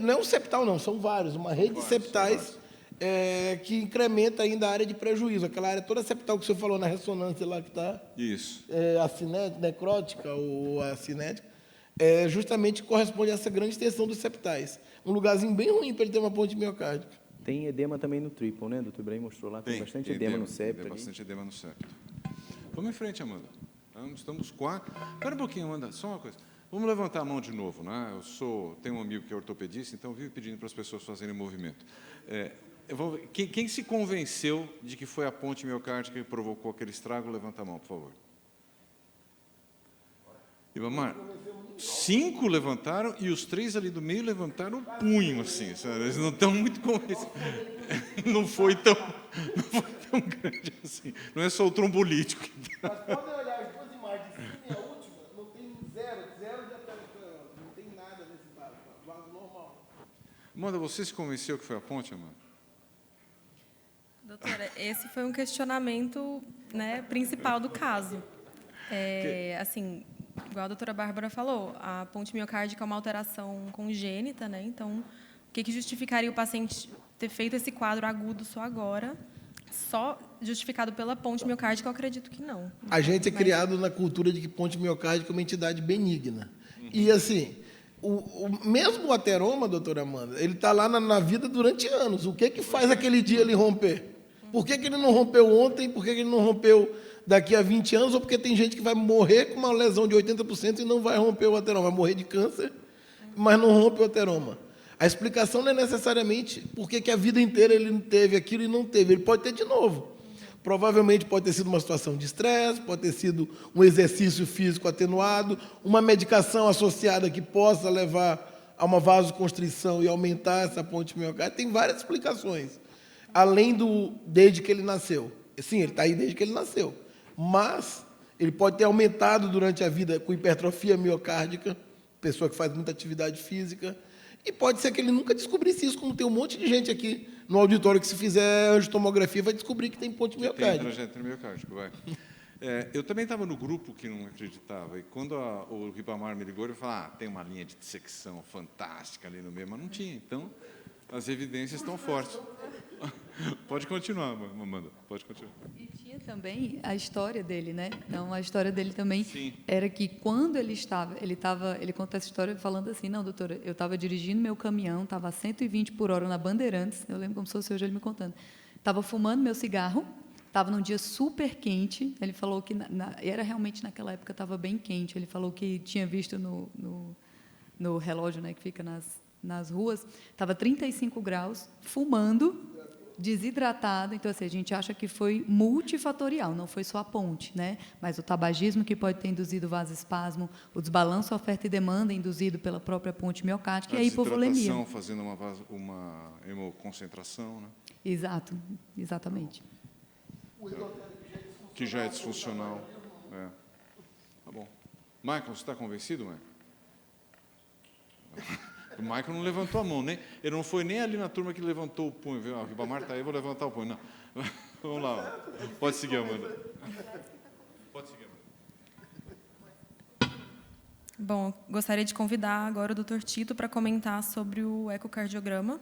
não é um septal, não, são vários, uma rede de septais que incrementa ainda a área de prejuízo. Aquela área toda septal que o senhor falou na ressonância lá que está, Isso. a cinética, necrótica ou a cinética, justamente corresponde a essa grande extensão dos septais. Um lugarzinho bem ruim para ele ter uma ponte miocárdica. Tem edema também no triple, né? O Dr. Ibrahim mostrou lá, tem bastante edema no septo. Tem bastante edema no septo. Vamos em frente, Amanda. Estamos quase... Espera um pouquinho, Amanda, só uma coisa. Vamos levantar a mão de novo, né? Tenho um amigo que é ortopedista, então eu vivo pedindo para as pessoas fazerem movimento. Quem se convenceu de que foi a ponte miocárdica que provocou aquele estrago, levanta a mão, por favor. Ribamar, 5 levantaram e os 3 ali do meio levantaram o punho, assim, sabe? Eles não estão muito convencidos. Não foi tão grande assim. Não é só o trombolítico. Mas podem olhar as duas imagens, de cima e a última, não tem zero de aterosclerose, não tem nada nesse vaso normal. Amanda, você se convenceu que foi a ponte, Amanda? Doutora, esse foi um questionamento, né, principal do caso. Assim, igual a doutora Bárbara falou, a ponte miocárdica é uma alteração congênita, né? Então, o que justificaria o paciente ter feito esse quadro agudo só agora? Só justificado pela ponte miocárdica, eu acredito que não. A gente é criado na cultura de que ponte miocárdica é uma entidade benigna. E, assim, mesmo o ateroma, doutora Amanda, ele está lá na vida durante anos. O que faz aquele dia ele romper? Por que ele não rompeu ontem? Por que ele não rompeu daqui a 20 anos? Ou porque tem gente que vai morrer com uma lesão de 80% e não vai romper o ateroma, vai morrer de câncer, mas não rompe o ateroma. A explicação não é necessariamente porque a vida inteira ele teve aquilo e não teve. Ele pode ter de novo. Provavelmente pode ter sido uma situação de estresse, pode ter sido um exercício físico atenuado, uma medicação associada que possa levar a uma vasoconstrição e aumentar essa ponte miocárdica. Tem várias explicações, além desde que ele nasceu. Sim, ele está aí desde que ele nasceu. Mas ele pode ter aumentado durante a vida com hipertrofia miocárdica, pessoa que faz muita atividade física, e pode ser que ele nunca descobrisse isso, como tem um monte de gente aqui no auditório que, se fizer angiotomografia, vai descobrir que tem ponte miocárdica. Tem trajeto miocárdico, vai. Eu também estava no grupo que não acreditava, e quando o Ribamar me ligou, ele falou, tem uma linha de dissecção fantástica ali no meio, mas não tinha. Então, as evidências estão fortes. Pode continuar, Amanda, pode continuar. E tinha também a história dele, né? Então, a história dele também Sim. era que quando ele conta essa história falando assim, não, doutora, eu estava dirigindo meu caminhão, estava a 120 por hora na Bandeirantes, eu lembro como se fosse hoje ele me contando, estava fumando meu cigarro, estava num dia super quente, ele falou que, era realmente naquela época, estava bem quente, ele falou que tinha visto no relógio, né, que fica nas ruas, estava 35 graus, fumando, desidratado. Então, assim, a gente acha que foi multifatorial, não foi só a ponte, né? Mas o tabagismo que pode ter induzido o vasoespasmo, o desbalanço oferta e demanda induzido pela própria ponte miocárdica e a hipovolemia. A fazendo uma hemoconcentração, né? Exato, exatamente. Que já é disfuncional. Tá bom. Michael, você está convencido, Michael? O Michael não levantou a mão, ele não foi nem ali na turma que levantou o punho. Viu? O Ribamar está aí, vou levantar o punho. Não. Vamos lá. Pode seguir, Amanda. Pode seguir, Amanda. Bom, gostaria de convidar agora o Dr. Tito para comentar sobre o ecocardiograma.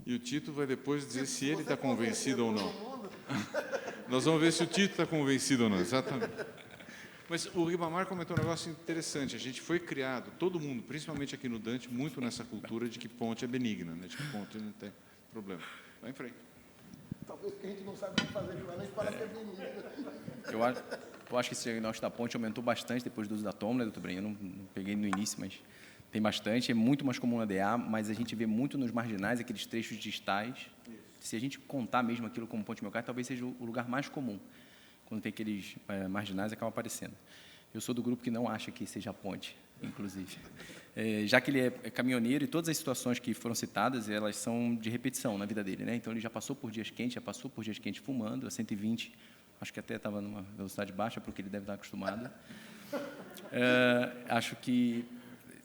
E o Tito vai depois dizer se ele está convencido ou não. Nós vamos ver se o Tito está convencido ou não, exatamente. Mas o Ribamar comentou um negócio interessante. A gente foi criado, todo mundo, principalmente aqui no Dante, muito nessa cultura de que ponte é benigna, né? De que ponte não tem problema. Vai em frente. Então, Talvez que a gente não sabe o que fazer com ela, a gente fala que é benigna. Eu acho que esse diagnóstico da ponte aumentou bastante depois do uso da toma, né, doutor Breno? Eu não peguei no início, mas tem bastante. É muito mais comum na DA, mas a gente vê muito nos marginais, aqueles trechos distais. Se a gente contar mesmo aquilo como ponte miocárdica, talvez seja o lugar mais comum. Quando tem aqueles marginais, acaba aparecendo. Eu sou do grupo que não acha que seja a ponte, inclusive. Já que ele é caminhoneiro e todas as situações que foram citadas, elas são de repetição na vida dele, né? Então, ele já passou por dias quentes, fumando, a 120, acho que até estava numa velocidade baixa, porque ele deve estar acostumado. Acho que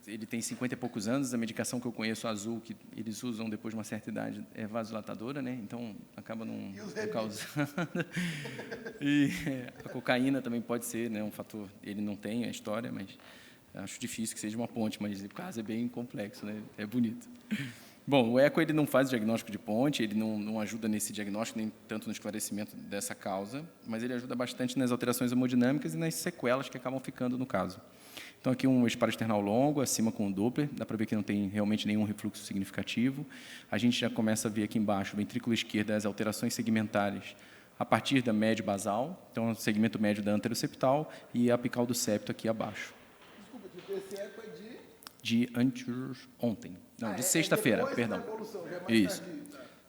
ele tem 50 e poucos anos, a medicação que eu conheço, azul, que eles usam depois de uma certa idade, é vasodilatadora, né? Então, acaba não causando. E a cocaína também pode ser, né, um fator, ele não tem a história, mas acho difícil que seja uma ponte, mas o caso é bem complexo, né? É bonito. Bom, o eco ele não faz o diagnóstico de ponte, ele não ajuda nesse diagnóstico, nem tanto no esclarecimento dessa causa, mas ele ajuda bastante nas alterações hemodinâmicas e nas sequelas que acabam ficando no caso. Então, aqui um esparo external longo, acima com o Doppler, dá para ver que não tem realmente nenhum refluxo significativo. A gente já começa a ver aqui embaixo, o ventrículo esquerdo, as alterações segmentares a partir da médio basal, então, o segmento médio da anteroseptal e a apical do septo aqui abaixo. Desculpa, esse eco é de ontem. Não, de sexta-feira, perdão. Isso,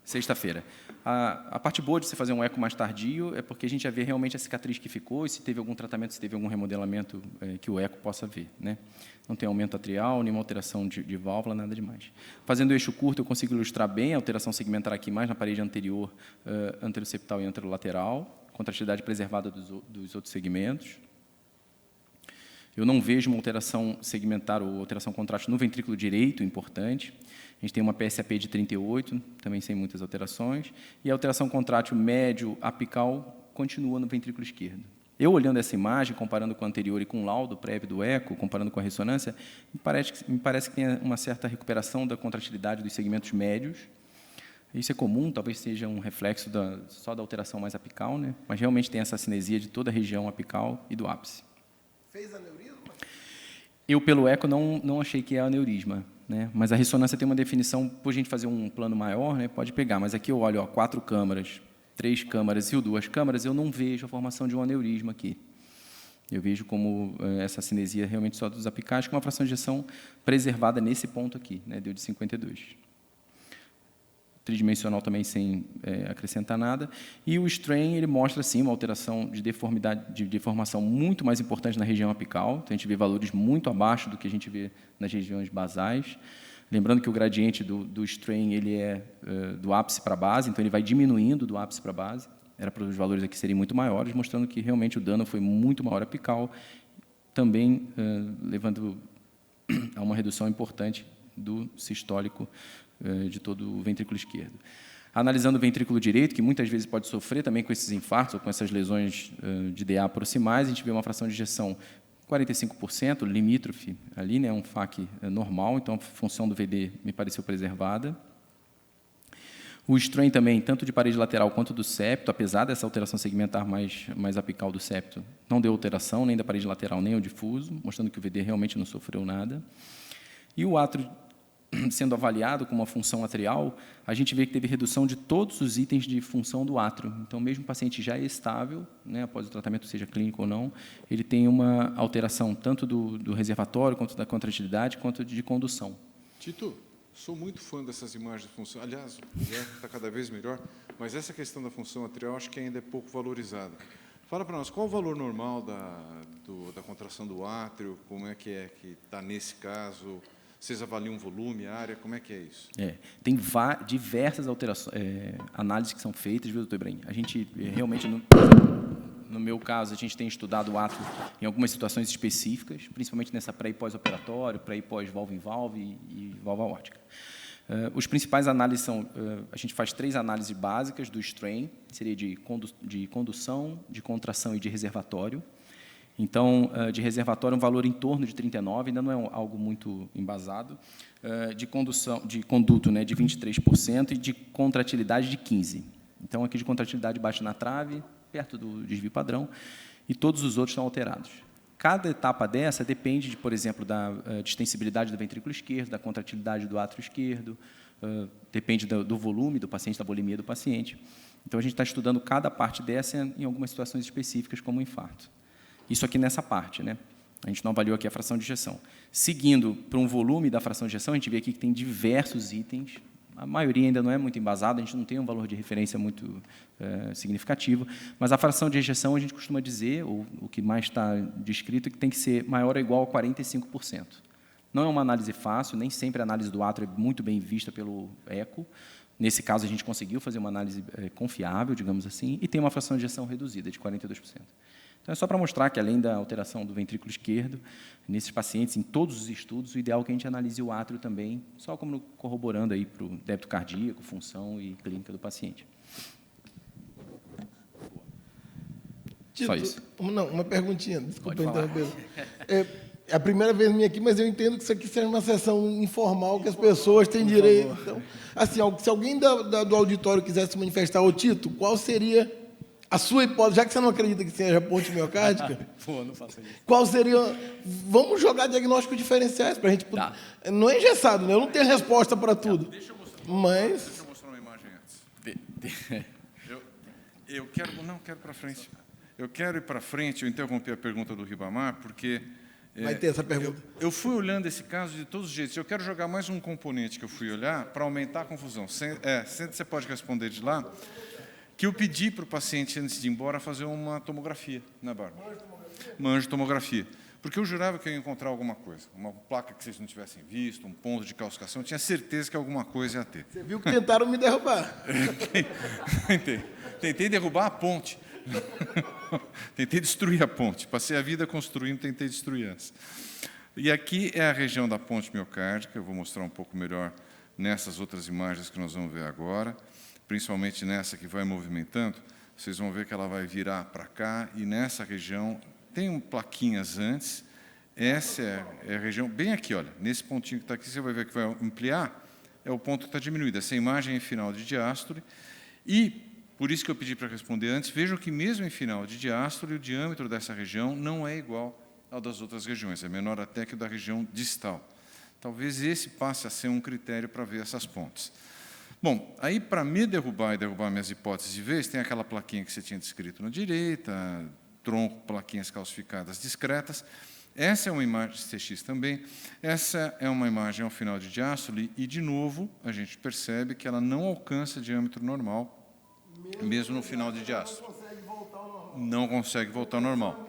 sexta-feira. A parte boa de você fazer um eco mais tardio é porque a gente já vê realmente a cicatriz que ficou e se teve algum tratamento, se teve algum remodelamento que o eco possa ver, né? Não tem aumento atrial, nenhuma alteração de válvula, nada demais. Fazendo o eixo curto, eu consigo ilustrar bem a alteração segmentar aqui mais na parede anterior, anteroseptal e anterolateral, contratilidade preservada dos outros segmentos. Eu não vejo uma alteração segmentar ou alteração contrátil no ventrículo direito, importante. A gente tem uma PSAP de 38, também sem muitas alterações. E a alteração contrátil médio apical continua no ventrículo esquerdo. Eu, olhando essa imagem, comparando com a anterior e com o laudo prévio do eco, comparando com a ressonância, me parece que tem uma certa recuperação da contratilidade dos segmentos médios. Isso é comum, talvez seja um reflexo só da alteração mais apical, né? Mas realmente tem essa cinesia de toda a região apical e do ápice. Fez aneurisma? Eu, pelo eco, não achei que é aneurisma, né? Mas a ressonância tem uma definição, por a gente fazer um plano maior, né, pode pegar. Mas aqui eu olho 4 câmaras, 3 câmaras e 2 câmaras, eu não vejo a formação de um aneurisma aqui. Eu vejo como essa cinesia realmente só dos apicais, com uma fração de ejeção preservada nesse ponto aqui, né, deu de 52. Tridimensional também sem acrescentar nada. E o strain, ele mostra, sim, uma alteração de deformidade, de deformação muito mais importante na região apical. Então, a gente vê valores muito abaixo do que a gente vê nas regiões basais. Lembrando que o gradiente do strain, ele é do ápice para a base, então ele vai diminuindo do ápice para a base. Era para os valores aqui serem muito maiores, mostrando que realmente o dano foi muito maior apical, também levando a uma redução importante do sistólico de todo o ventrículo esquerdo. Analisando o ventrículo direito, que muitas vezes pode sofrer também com esses infartos ou com essas lesões de DA proximais, a gente vê uma fração de ejeção 45%, limítrofe ali, né, um FAC normal, então a função do VD me pareceu preservada. O strain também, tanto de parede lateral quanto do septo, apesar dessa alteração segmentar mais apical do septo, não deu alteração nem da parede lateral nem o difuso, mostrando que o VD realmente não sofreu nada. E o átrio sendo avaliado com uma função atrial, a gente vê que teve redução de todos os itens de função do átrio. Então, mesmo o paciente já é estável, né, após o tratamento, seja clínico ou não, ele tem uma alteração tanto do reservatório, quanto da contratilidade, quanto de condução. Tito, sou muito fã dessas imagens de função. Aliás, o eco está cada vez melhor, mas essa questão da função atrial acho que ainda é pouco valorizada. Fala para nós, qual o valor normal da contração do átrio, como é que está nesse caso? Vocês avaliam volume, área, como é que é isso? Tem diversas alterações, análises que são feitas, viu, doutor Ibrahim? A gente realmente, no meu caso, a gente tem estudado o átrio em algumas situações específicas, principalmente nessa pré- e pós-operatório, pré- e pós-válvula em válvula e válvula aórtica. Os principais análises são, a gente faz 3 análises básicas do strain, seria de condução, de contração e de reservatório. Então, de reservatório, um valor em torno de 39, ainda não é algo muito embasado, de conduto, né, de 23% e de contratilidade de 15%. Então, aqui de contratilidade bate na trave, perto do desvio padrão, e todos os outros estão alterados. Cada etapa dessa depende, por exemplo, da distensibilidade do ventrículo esquerdo, da contratilidade do átrio esquerdo, depende do volume do paciente, da volemia do paciente. Então, a gente está estudando cada parte dessa em algumas situações específicas, como o infarto. Isso aqui nessa parte, né? A gente não avaliou aqui a fração de ejeção. Seguindo para um volume da fração de ejeção, a gente vê aqui que tem diversos itens. A maioria ainda não é muito embasada, a gente não tem um valor de referência muito significativo, mas a fração de ejeção, a gente costuma dizer, ou o que mais está descrito, é que tem que ser maior ou igual a 45%. Não é uma análise fácil, nem sempre a análise do átrio é muito bem vista pelo eco. Nesse caso, a gente conseguiu fazer uma análise confiável, digamos assim, e tem uma fração de ejeção reduzida, de 42%. Então, é só para mostrar que, além da alteração do ventrículo esquerdo, nesses pacientes, em todos os estudos, o ideal é que a gente analise o átrio também, só como corroborando aí para o débito cardíaco, função e clínica do paciente. Tito, Só isso. Uma perguntinha, desculpa Pode falar. interromper. É a primeira vez minha aqui, mas eu entendo que isso aqui seja uma sessão informal, que as pessoas têm direito. Então, assim, se alguém do auditório quiser se manifestar, ô Tito, qual seria a sua hipótese, já que você não acredita que seja ponte miocárdica, Pô, não faça isso. qual seria... Vamos jogar diagnósticos diferenciais para a gente... Tá. Não é engessado, né? Eu não tenho resposta para tudo. Deixa eu mostrar, Mas... deixa eu mostrar uma imagem antes. Eu quero... Não, quero para frente. Eu quero ir para frente, eu interrompi a pergunta do Ribamar, porque... Vai ter essa pergunta. Eu fui olhando esse caso de todos os jeitos. Eu quero jogar mais um componente que eu fui olhar para aumentar a confusão. Você pode responder de lá, que eu pedi para o paciente, antes de ir embora, fazer uma tomografia, né, Bárbara? Uma angiotomografia. Porque eu jurava que eu ia encontrar alguma coisa. Uma placa que vocês não tivessem visto, um ponto de calcificação. Eu tinha certeza que alguma coisa ia ter. Você viu que tentaram me derrubar. Tentei derrubar a ponte. Tentei destruir a ponte. Passei a vida construindo, tentei destruir essa. E aqui é a região da ponte miocárdica. Eu vou mostrar um pouco melhor nessas outras imagens que nós vamos ver agora. Principalmente nessa que vai movimentando, vocês vão ver que ela vai virar para cá, e nessa região, tem plaquinhas antes, essa é a região, bem aqui, olha, nesse pontinho que está aqui, você vai ver que vai ampliar, é o ponto que está diminuído, essa imagem é final de diástole, e, por isso que eu pedi para responder antes, vejam que mesmo em final de diástole, o diâmetro dessa região não é igual ao das outras regiões, é menor até que o da região distal. Talvez esse passe a ser um critério para ver essas pontes. Bom, aí para me derrubar e derrubar minhas hipóteses de vez, tem aquela plaquinha que você tinha descrito na direita, tronco, plaquinhas calcificadas discretas. Essa é uma imagem de CX também. Essa é uma imagem ao final de diástole e, de novo, a gente percebe que ela não alcança diâmetro normal, mesmo no final de diástole. Não consegue voltar ao normal.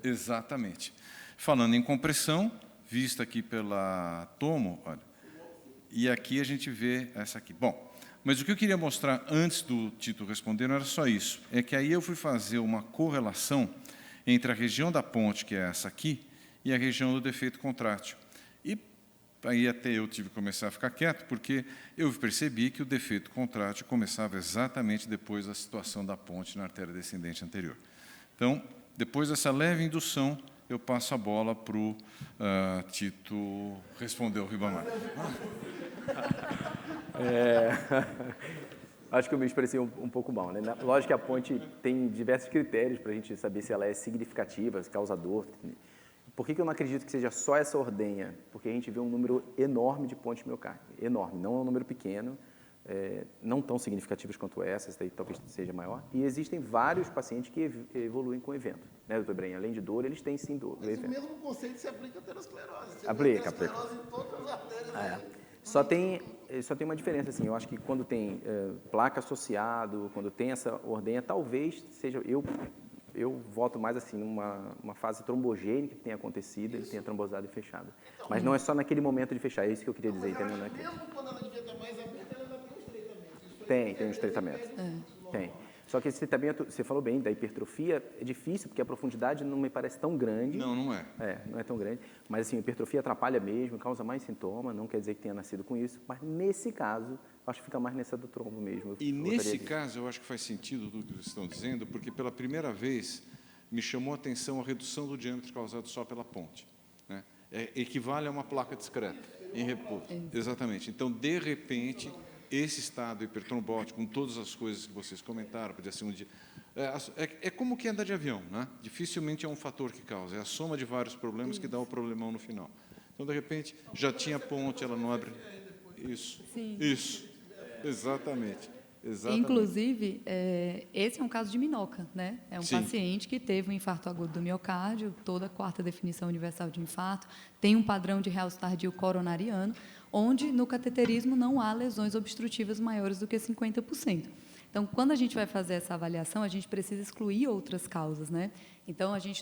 Exatamente. Falando em compressão, vista aqui pela tomo, olha, e aqui a gente vê essa aqui. Bom, mas o que eu queria mostrar antes do Tito responder não era só isso. É que aí eu fui fazer uma correlação entre a região da ponte, que é essa aqui, e a região do defeito contrátil. E aí até eu tive que começar a ficar quieto, porque eu percebi que o defeito contrátil começava exatamente depois da situação da ponte na artéria descendente anterior. Então, depois dessa leve indução, eu passo a bola para o Tito responder o Ribamar. Acho que eu me expressei um pouco mal, né? Lógico que a ponte tem diversos critérios para a gente saber se ela é significativa, se causa dor. Por que eu não acredito que seja só essa ordenha? Porque a gente vê um número enorme de pontes miocárdicas. Enorme, não é um número pequeno, não tão significativas quanto essa daí talvez seja maior. E existem vários pacientes que evoluem com o evento. Né, doutor Ibrahim? Além de dor, eles têm sim dor. Mas o mesmo conceito se aplica à aterosclerose. Aplica. Em todas as artérias. Só tem uma diferença, assim, eu acho que quando tem placa associado, quando tem essa ordenha, talvez seja, eu voto mais assim, numa fase trombogênica que tenha acontecido, ele tenha trombosado e fechado. Mas não é só naquele momento de fechar, é isso que eu queria dizer, entendeu? Mesmo quando ela devia estar mais aberta, ela ainda tem um estreitamento. Tem um estreitamento. Tem. Só que esse estreitamento, você falou bem, da hipertrofia, é difícil, porque a profundidade não me parece tão grande. Não é. Não é tão grande. Mas, assim, a hipertrofia atrapalha mesmo, causa mais sintoma, não quer dizer que tenha nascido com isso. Mas, nesse caso, acho que fica mais nessa do trombo mesmo. E, nesse caso, eu acho que faz sentido tudo que vocês estão dizendo, porque, pela primeira vez, me chamou a atenção a redução do diâmetro causado só pela ponte. Né? Equivale a uma placa discreta, em repouso. Exatamente. Então, de repente, esse estado hipertrombótico, com todas as coisas que vocês comentaram, podia ser um dia... É como que andar de avião, né? Dificilmente é um fator que causa, é a soma de vários problemas que dá o problemão no final. Então, de repente, já tinha ponte, ela não abre... Isso, exatamente. Exatamente. Inclusive, esse é um caso de Minoca, né? É um Sim. paciente que teve um infarto agudo do miocárdio, toda a 4ª definição universal de infarto, tem um padrão de realce tardio coronariano, onde no cateterismo não há lesões obstrutivas maiores do que 50%. Então, quando a gente vai fazer essa avaliação, a gente precisa excluir outras causas, né? Então, a gente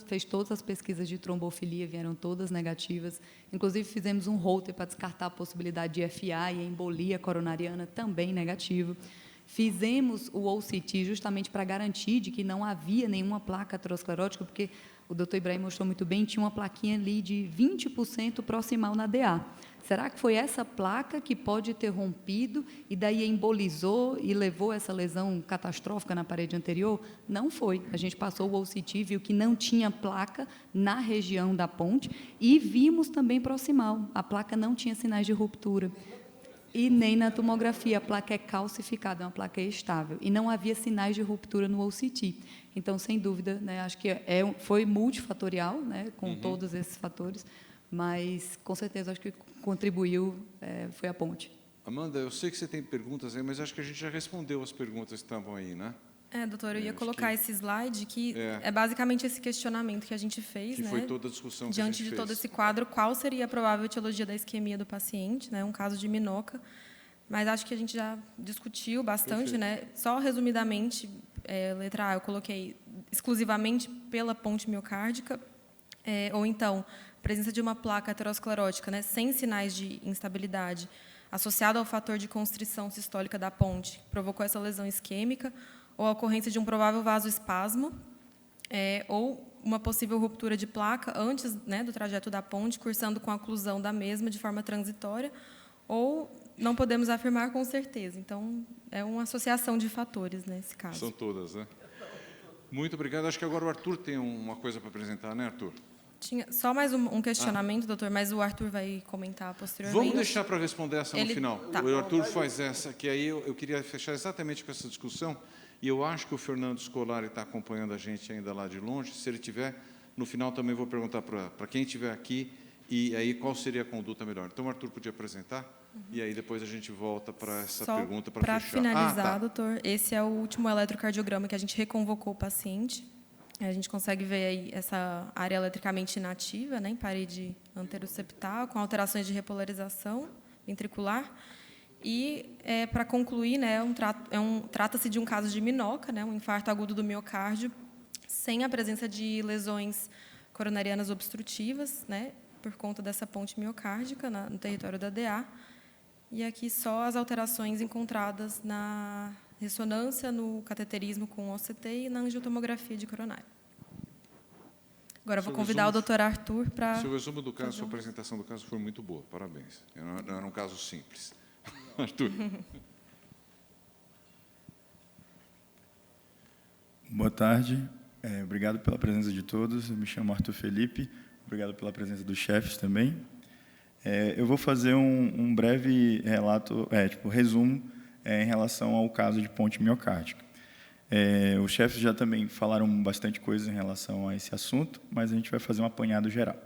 fez todas as pesquisas de trombofilia, vieram todas negativas. Inclusive, fizemos um Holter para descartar a possibilidade de FA e embolia coronariana, também negativo. Fizemos o OCT justamente para garantir de que não havia nenhuma placa aterosclerótica, porque o doutor Ibrahim mostrou muito bem, tinha uma plaquinha ali de 20% proximal na DA. Será que foi essa placa que pode ter rompido e daí embolizou e levou essa lesão catastrófica na parede anterior? Não foi. A gente passou o OCT, viu que não tinha placa na região da ponte e vimos também proximal. A placa não tinha sinais de ruptura. E nem na tomografia, a placa é calcificada, é uma placa estável. E não havia sinais de ruptura no OCT. Então, sem dúvida, né, acho que foi multifatorial, né, com todos esses fatores, mas, com certeza, acho que contribuiu, foi a ponte. Amanda, eu sei que você tem perguntas aí, mas acho que a gente já respondeu as perguntas que estavam aí, né? Doutor, eu ia colocar esse slide, que é basicamente esse questionamento que a gente fez, Que né? foi toda a discussão que a gente diante de fez. todo esse quadro, qual seria a provável etiologia da isquemia do paciente, né? Um caso de Minoca, mas acho que a gente já discutiu bastante, né? Só resumidamente, letra A, eu coloquei exclusivamente pela ponte miocárdica, ou então presença de uma placa aterosclerótica, né, sem sinais de instabilidade, associada ao fator de constrição sistólica da ponte, que provocou essa lesão isquêmica, ou a ocorrência de um provável vasoespasmo, ou uma possível ruptura de placa antes, né, do trajeto da ponte, cursando com a oclusão da mesma de forma transitória, ou não podemos afirmar com certeza. Então, é uma associação de fatores nesse caso. São todas, né? Muito obrigado. Acho que agora o Arthur tem uma coisa para apresentar, né, Arthur? Tinha só mais um questionamento, doutor, mas o Arthur vai comentar posteriormente. Vamos deixar para responder essa no final. Tá. O Arthur faz essa, que aí eu queria fechar exatamente com essa discussão, e eu acho que o Fernando Scolari está acompanhando a gente ainda lá de longe. Se ele tiver, no final também vou perguntar para quem estiver aqui, e aí qual seria a conduta melhor. Então, o Arthur podia apresentar, e aí depois a gente volta para essa pergunta para fechar. Para finalizar, doutor, esse é o último eletrocardiograma que a gente reconvocou o paciente. A gente consegue ver aí essa área eletricamente inativa, né, em parede anteroseptal, com alterações de repolarização ventricular. E, para concluir, né, trata-se de um caso de Minoca, né, um infarto agudo do miocárdio, sem a presença de lesões coronarianas obstrutivas, né, por conta dessa ponte miocárdica no território da DA. E aqui só as alterações encontradas na ressonância, no cateterismo com OCT e na angiotomografia de coronário. Agora, eu vou convidar o doutor Arthur para... Seu resumo do caso, sua apresentação do caso foi muito boa. Parabéns. Não era um caso simples. Arthur. Boa tarde. Obrigado pela presença de todos. Eu me chamo Arthur Felipe. Obrigado pela presença dos chefes também. Eu vou fazer um breve relato, resumo, em relação ao caso de ponte miocárdica. Os chefes já também falaram bastante coisa em relação a esse assunto, mas a gente vai fazer um apanhado geral.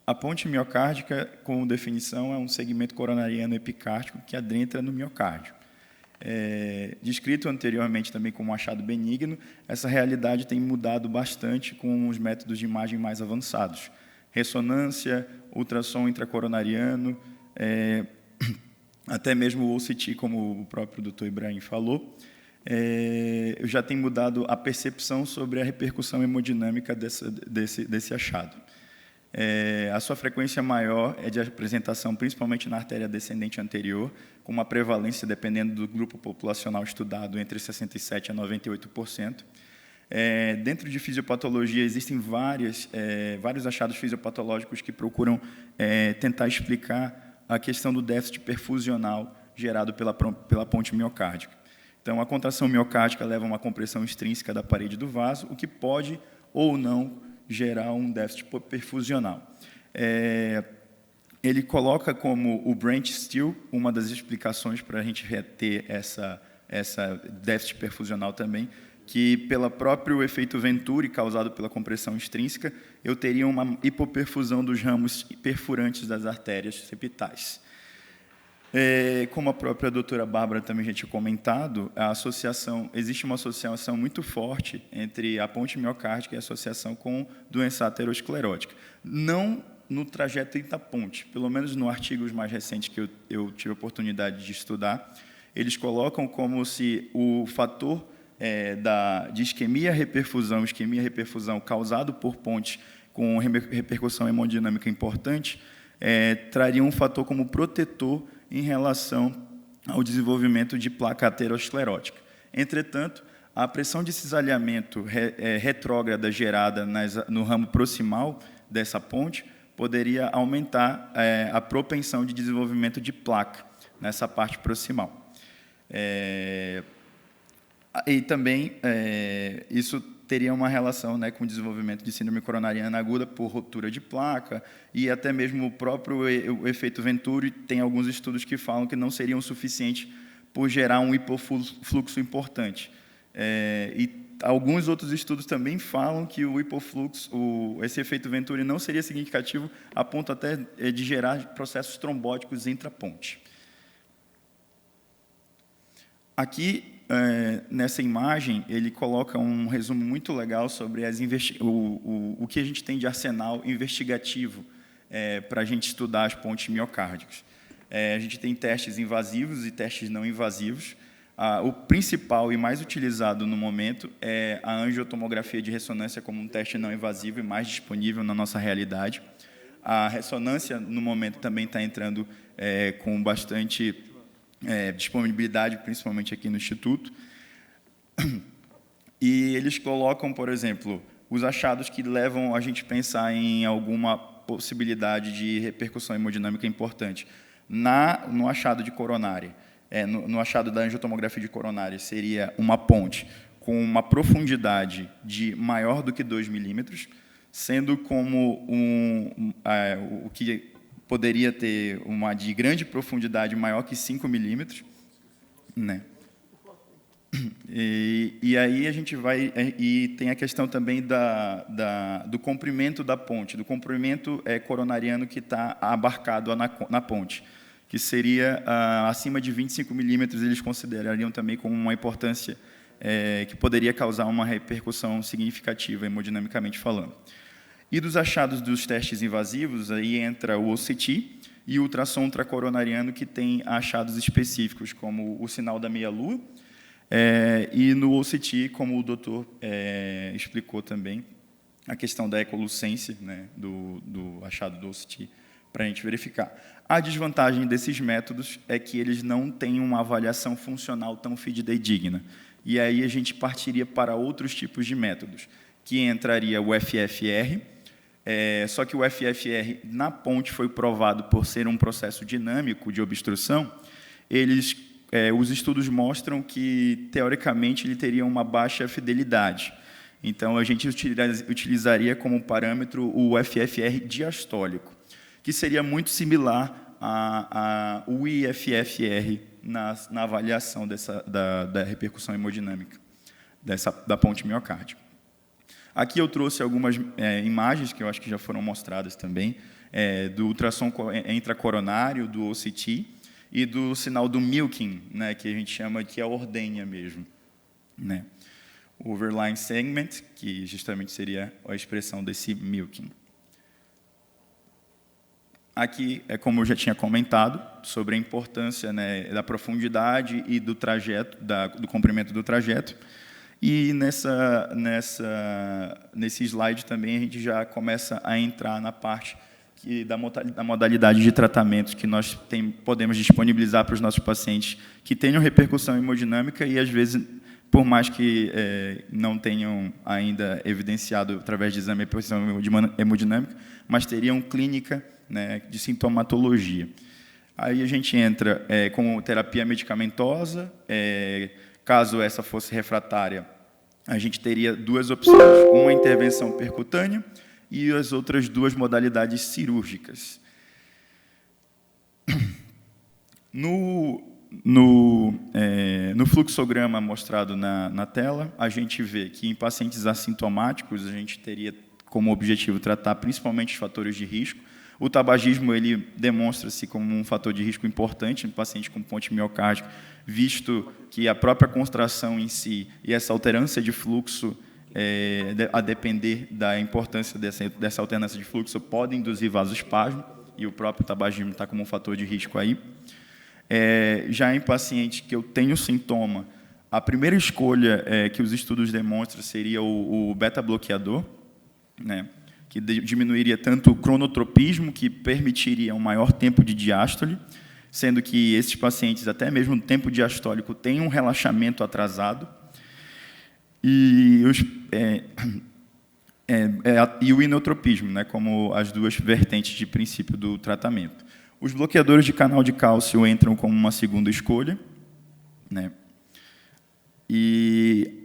A ponte miocárdica, como definição, é um segmento coronariano epicárdico que adentra no miocárdio. Descrito anteriormente também como um achado benigno, essa realidade tem mudado bastante com os métodos de imagem mais avançados. Ressonância, ultrassom intracoronariano, até mesmo o OCT, como o próprio doutor Ibrahim falou, já tem mudado a percepção sobre a repercussão hemodinâmica desse achado. A sua frequência maior é de apresentação principalmente na artéria descendente anterior, com uma prevalência, dependendo do grupo populacional estudado, entre 67% a 98%. Dentro de fisiopatologia, existem vários achados fisiopatológicos que procuram tentar explicar a questão do déficit perfusional gerado pela ponte miocárdica. Então, a contração miocárdica leva a uma compressão extrínseca da parede do vaso, o que pode ou não gerar um déficit perfusional. Ele coloca como o branch steal uma das explicações para a gente ter essa déficit perfusional também, que, pelo próprio efeito Venturi, causado pela compressão extrínseca, eu teria uma hipoperfusão dos ramos perfurantes das artérias septais. Como a própria doutora Bárbara também já tinha comentado, existe uma associação muito forte entre a ponte miocárdica e a associação com doença aterosclerótica. Não no trajeto da ponte, pelo menos no artigos mais recentes que eu tive a oportunidade de estudar, eles colocam como se o fator de isquemia-reperfusão causado por pontes com repercussão hemodinâmica importante, traria um fator como protetor em relação ao desenvolvimento de placa aterosclerótica. Entretanto, a pressão de cisalhamento retrógrada gerada no ramo proximal dessa ponte poderia aumentar a propensão de desenvolvimento de placa nessa parte proximal. E também isso teria uma relação, né, com o desenvolvimento de síndrome coronariana aguda por ruptura de placa e até mesmo o próprio o efeito Venturi. Tem alguns estudos que falam que não seriam suficientes por gerar um hipofluxo importante. E alguns outros estudos também falam que o hipofluxo, esse efeito Venturi não seria significativo a ponto até de gerar processos trombóticos intraponte. Aqui, nessa imagem, ele coloca um resumo muito legal sobre o que a gente tem de arsenal investigativo para a gente estudar as pontes miocárdicas. A gente tem testes invasivos e testes não invasivos. O principal e mais utilizado no momento é a angiotomografia de ressonância como um teste não invasivo e mais disponível na nossa realidade. A ressonância, no momento, também está entrando com bastante disponibilidade, principalmente aqui no Instituto. E eles colocam, por exemplo, os achados que levam a gente a pensar em alguma possibilidade de repercussão hemodinâmica importante. No achado de coronária, no achado da angiotomografia de coronária, seria uma ponte com uma profundidade de maior do que 2 milímetros, sendo como o que poderia ter uma de grande profundidade maior que 5 milímetros, né? E aí a gente vai e tem a questão também do comprimento da ponte, do comprimento coronariano que está abarcado na ponte, que seria acima de 25 milímetros. Eles considerariam também como uma importância que poderia causar uma repercussão significativa hemodinamicamente falando. E dos achados dos testes invasivos, aí entra o OCT e o ultrassom intracoronariano, que tem achados específicos, como o sinal da meia-lua, e no OCT, como o doutor explicou também, a questão da ecolucência, né, do achado do OCT, para a gente verificar. A desvantagem desses métodos é que eles não têm uma avaliação funcional tão fidedigna. E aí a gente partiria para outros tipos de métodos, que entraria o FFR, só que o FFR na ponte foi provado por ser um processo dinâmico de obstrução. Os estudos mostram que, teoricamente, ele teria uma baixa fidelidade. Então, a gente utilizaria como parâmetro o FFR diastólico, que seria muito similar ao IFFR na avaliação da repercussão hemodinâmica da ponte miocárdica. Aqui eu trouxe algumas imagens que eu acho que já foram mostradas também, do ultrassom intracoronário, do OCT, e do sinal do milking, né, que a gente chama que é a ordenha mesmo, né? O overlying segment, que justamente seria a expressão desse milking. Aqui é como eu já tinha comentado, sobre a importância, né, da profundidade e do trajeto, do comprimento do trajeto. E nesse slide também a gente já começa a entrar na parte da modalidade de tratamento que nós podemos disponibilizar para os nossos pacientes que tenham repercussão hemodinâmica e, às vezes, por mais que não tenham ainda evidenciado através de exame de repercussão hemodinâmica, mas teriam clínica, né, de sintomatologia. Aí a gente entra com terapia medicamentosa. Caso essa fosse refratária, a gente teria duas opções: uma intervenção percutânea e as outras duas modalidades cirúrgicas. No fluxograma mostrado na tela, a gente vê que em pacientes assintomáticos a gente teria como objetivo tratar principalmente os fatores de risco. O tabagismo ele demonstra-se como um fator de risco importante no paciente com ponte miocárdica, visto que a própria contração em si e essa alternância de fluxo, a depender da importância dessa alternância de fluxo, pode induzir vasoespasmo, e o próprio tabagismo está como um fator de risco aí. Já em paciente que eu tenho sintoma, a primeira escolha que os estudos demonstram seria o beta-bloqueador, né, que diminuiria tanto o cronotropismo, que permitiria um maior tempo de diástole, sendo que esses pacientes, até mesmo no tempo diastólico, têm um relaxamento atrasado, e o inotropismo, né, como as duas vertentes de princípio do tratamento. Os bloqueadores de canal de cálcio entram como uma segunda escolha, né, e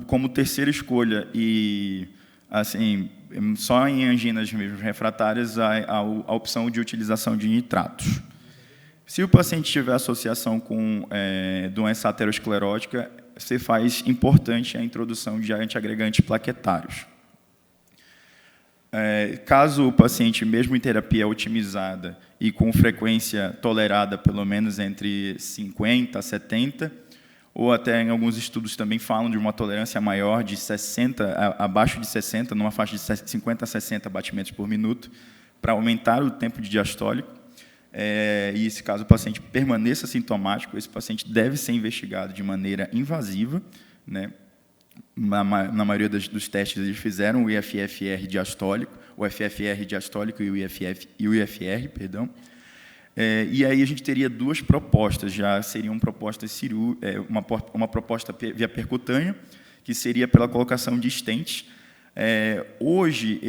como terceira escolha, e assim, só em anginas mesmo refratárias, a opção de utilização de nitratos. Se o paciente tiver associação com doença aterosclerótica, se faz importante a introdução de antiagregantes plaquetários. Caso o paciente, mesmo em terapia otimizada e com frequência tolerada, pelo menos entre 50 a 70, ou até em alguns estudos também falam de uma tolerância maior de 60, abaixo de 60, numa faixa de 50 a 60 batimentos por minuto, para aumentar o tempo de diastólico, e se caso o paciente permaneça sintomático, esse paciente deve ser investigado de maneira invasiva, né? Na maioria dos testes eles fizeram o IFFR diastólico, o FFR diastólico e o IFR, perdão. E aí a gente teria duas propostas, já seriam propostas uma proposta via percutânea, que seria pela colocação de stents. Hoje,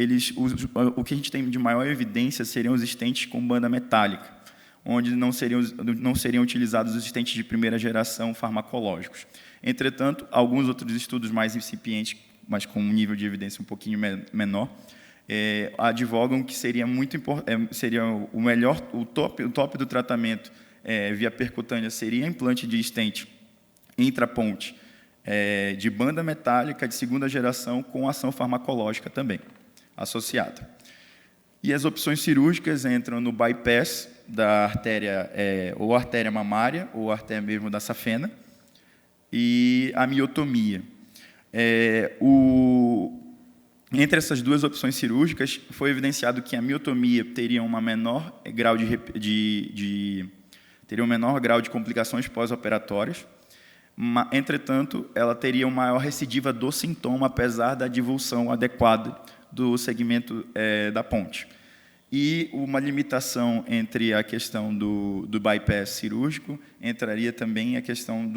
o que a gente tem de maior evidência seriam os stents com banda metálica, onde não seriam utilizados os stents de primeira geração farmacológicos. Entretanto, alguns outros estudos mais incipientes, mas com um nível de evidência um pouquinho menor, advogam que seria seria o melhor, o top do tratamento via percutânea seria implante de stent intraponte de banda metálica de segunda geração com ação farmacológica também associada. E as opções cirúrgicas entram no bypass da artéria, ou artéria mamária, ou artéria mesmo da safena, e a miotomia. Entre essas duas opções cirúrgicas, foi evidenciado que a miotomia teria um menor grau de complicações pós-operatórias. Entretanto, ela teria uma maior recidiva do sintoma, apesar da divulsão adequada do segmento da ponte. E uma limitação entre a questão do bypass cirúrgico, entraria também a questão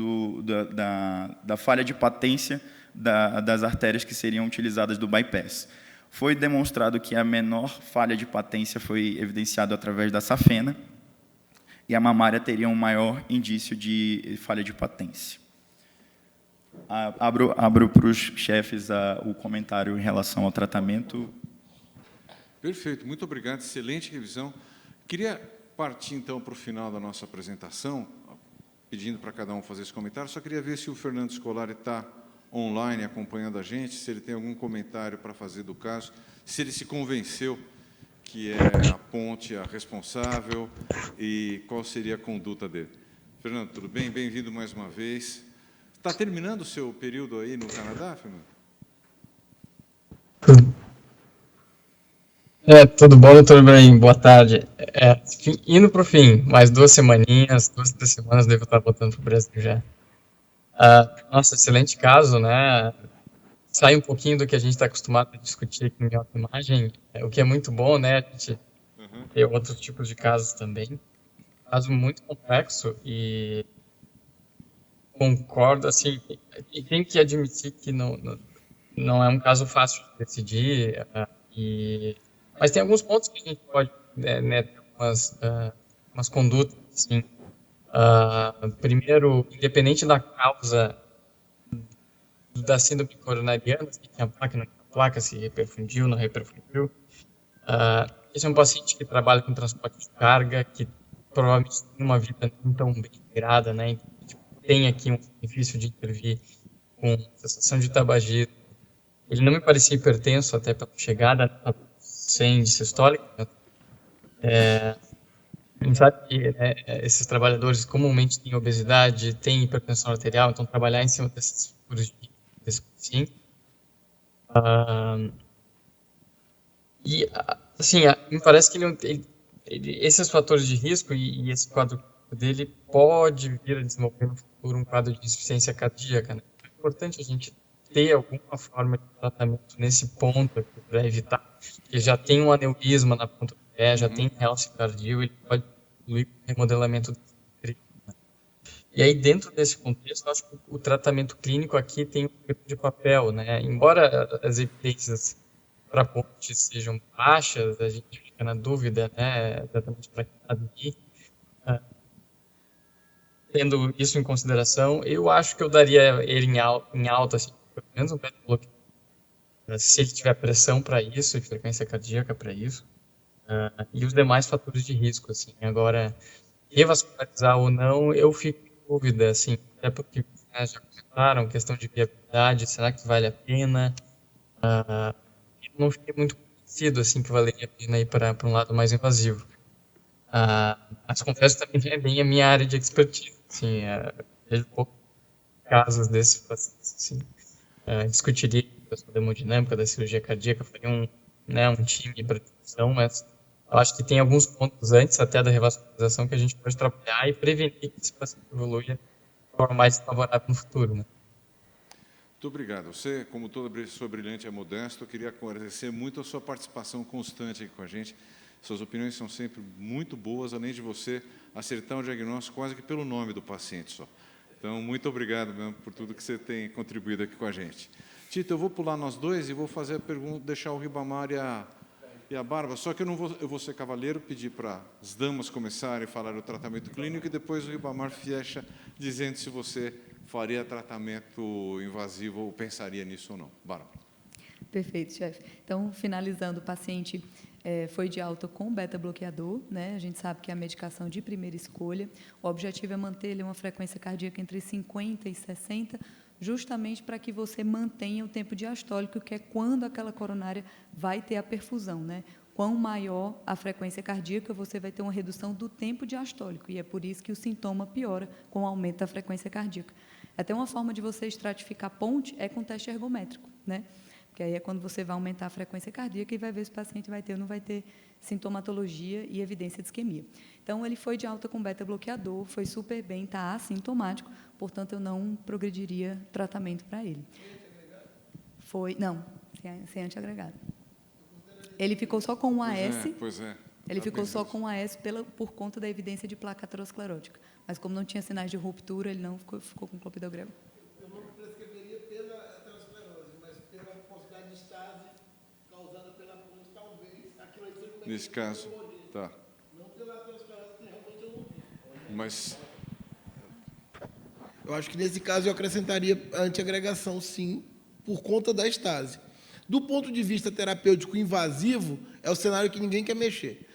da falha de patência das artérias que seriam utilizadas do bypass. Foi demonstrado que a menor falha de patência foi evidenciada através da safena, e a mamária teria um maior indício de falha de patência. Abro para os chefes o comentário em relação ao tratamento. Perfeito, muito obrigado, excelente revisão. Queria partir, então, para o final da nossa apresentação, pedindo para cada um fazer esse comentário. Só queria ver se o Fernando Scolari está online acompanhando a gente, se ele tem algum comentário para fazer do caso, se ele se convenceu que a ponte a responsável e qual seria a conduta dele. Fernando, tudo bem? Bem-vindo mais uma vez. Está terminando o seu período aí no Canadá, Fernando? Tudo bom, doutor Ibrahim? Boa tarde. Indo para o fim, mais 2 semaninhas, 2, 3 semanas, devo estar voltando para o Brasil já. Nossa, excelente caso, né? Sai um pouquinho do que a gente está acostumado a discutir aqui em autoimagem, o que é muito bom, né? A gente ter outros tipos de casos também. Caso muito complexo e concordo, assim, e tem que admitir que não é um caso fácil de decidir, mas tem alguns pontos que a gente pode ter umas condutas, assim. Primeiro, independente da causa da síndrome coronariana, se tinha placa, não tinha placa, se reperfundiu, não reperfundiu. Esse é um paciente que trabalha com transporte de carga, que provavelmente tem uma vida não tão bem integrada, né? Então, tem aqui um benefício de intervir com cessação de tabagismo. Ele não me parecia hipertenso até pela chegada sem sistólica, né? A gente sabe que esses trabalhadores comumente têm obesidade, têm hipertensão arterial, então trabalhar em cima desses fatores de risco desse paciente. E, assim, me parece que esses fatores de risco e esse quadro dele pode vir a desenvolver no futuro um quadro de insuficiência cardíaca, né? É importante a gente ter alguma forma de tratamento nesse ponto aqui para evitar que já tem um aneurisma na ponta do pé, já tem realce cardio, ele pode incluir remodelamento do trigêmeo. E aí, dentro desse contexto, eu acho que o tratamento clínico aqui tem um grande papel, né? Embora as evidências para pontes sejam baixas, a gente fica na dúvida, né? Exatamente para que tendo isso em consideração, eu acho que eu daria ele em alta, assim, pelo menos um beta bloqueador, se ele tiver pressão para isso e frequência cardíaca para isso, e os demais fatores de risco, assim. Agora, revascularizar ou não, eu fico em dúvida, assim, até porque já comentaram questão de viabilidade, será que vale a pena? Eu não fiquei muito convencido, assim, que valeria a pena ir para um lado mais invasivo. Mas confesso que também é bem a minha área de expertise, assim, vejo poucos casos desses pacientes, assim. Discutiria a questão da hemodinâmica, da cirurgia cardíaca, faria um time para discussão, mas eu acho que tem alguns pontos antes até da revascularização que a gente pode trabalhar e prevenir que esse paciente evolua de forma mais favorável no futuro, né? Muito obrigado. Você, como toda pessoa brilhante, é modesto. Eu queria agradecer muito a sua participação constante aqui com a gente. Suas opiniões são sempre muito boas, além de você acertar o diagnóstico quase que pelo nome do paciente só. Então, muito obrigado mesmo por tudo que você tem contribuído aqui com a gente. Tito, eu vou pular nós dois e vou fazer a pergunta, deixar o Ribamar e a Bárbara, só que eu vou ser cavaleiro, pedir para as damas começarem a falar do tratamento clínico e depois o Ribamar fecha dizendo se você faria tratamento invasivo ou pensaria nisso ou não. Bárbara. Perfeito, chefe. Então, finalizando, o paciente foi de alta com beta-bloqueador, né? A gente sabe que é a medicação de primeira escolha. O objetivo é manter ele uma frequência cardíaca entre 50 e 60, justamente para que você mantenha o tempo diastólico, que é quando aquela coronária vai ter a perfusão, né? Quanto maior a frequência cardíaca, você vai ter uma redução do tempo diastólico, e é por isso que o sintoma piora com o aumento da frequência cardíaca. Até uma forma de você estratificar a ponte é com teste ergométrico, né? Porque aí é quando você vai aumentar a frequência cardíaca e vai ver se o paciente vai ter ou não vai ter sintomatologia e evidência de isquemia. Então, ele foi de alta com beta-bloqueador, foi super bem, está assintomático, portanto, eu não progrediria tratamento para ele. Não, sem antiagregado. Ele ficou só com um AS. Pois é. Ele ficou só com um AS por conta da evidência de placa aterosclerótica. Mas, como não tinha sinais de ruptura, ele não ficou com clopidogrel. Eu não prescreveria pela aterosclerose, mas pela possibilidade de estase causada pela ponte, talvez. Aquilo aí seja Nesse caso, tá. Não pela aterosclerose, que realmente eu não vi. Mas eu acho que, nesse caso, eu acrescentaria a antiagregação, sim, por conta da estase. Do ponto de vista terapêutico invasivo, é o cenário que ninguém quer mexer.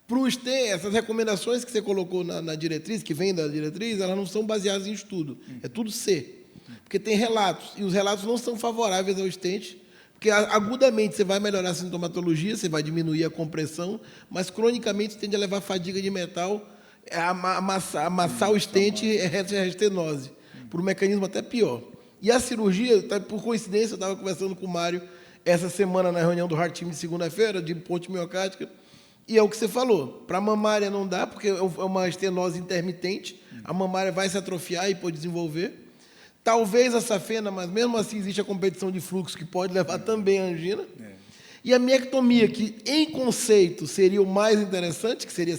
Para o STEM, essas recomendações que você colocou na diretriz, que vem da diretriz, elas não são baseadas em estudo. É tudo C. Porque tem relatos, e os relatos não são favoráveis ao stent, porque agudamente você vai melhorar a sintomatologia, você vai diminuir a compressão, mas cronicamente tende a levar fadiga de metal, amassar o stent é restenose, por um mecanismo até pior. E a cirurgia, por coincidência, eu estava conversando com o Mário essa semana na reunião do Heart Team de segunda-feira, de ponte miocárdica, e é o que você falou. Para a mamária não dá, porque é uma estenose intermitente, a mamária vai se atrofiar e pode desenvolver. Talvez a safena, mas mesmo assim existe a competição de fluxo, que pode levar também a angina. E a miectomia, que em conceito seria o mais interessante, que seria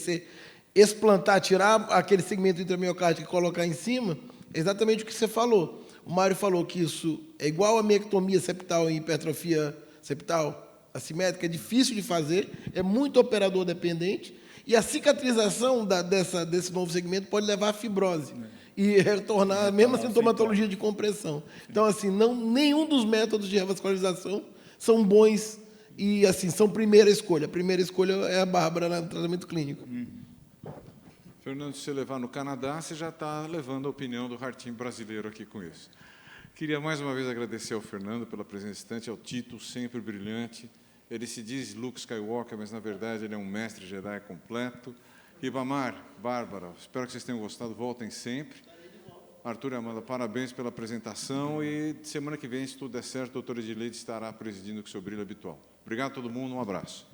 explantar, tirar aquele segmento intramiocárdico e colocar em cima, é exatamente o que você falou. O Mário falou que isso é igual a miectomia septal em hipertrofia septal assimétrica, é difícil de fazer, é muito operador dependente, e a cicatrização desse novo segmento pode levar à fibrose e retornar a mesma sintomatologia de compressão. Então, assim, nenhum dos métodos de revascularização são bons e, assim, são primeira escolha. A primeira escolha é a Bárbara no tratamento clínico. Fernando, se você levar no Canadá, você já está levando a opinião do Heart Team brasileiro aqui com isso. Queria mais uma vez agradecer ao Fernando pela presença instante, ao Tito, sempre brilhante, Ele se diz Luke Skywalker, mas, na verdade, ele é um mestre Jedi completo. Ribamar, Bárbara, espero que vocês tenham gostado. Voltem sempre. Arthur e Amanda, parabéns pela apresentação. E semana que vem, se tudo der certo, a doutora Edileide estará presidindo com seu brilho habitual. Obrigado a todo mundo, um abraço.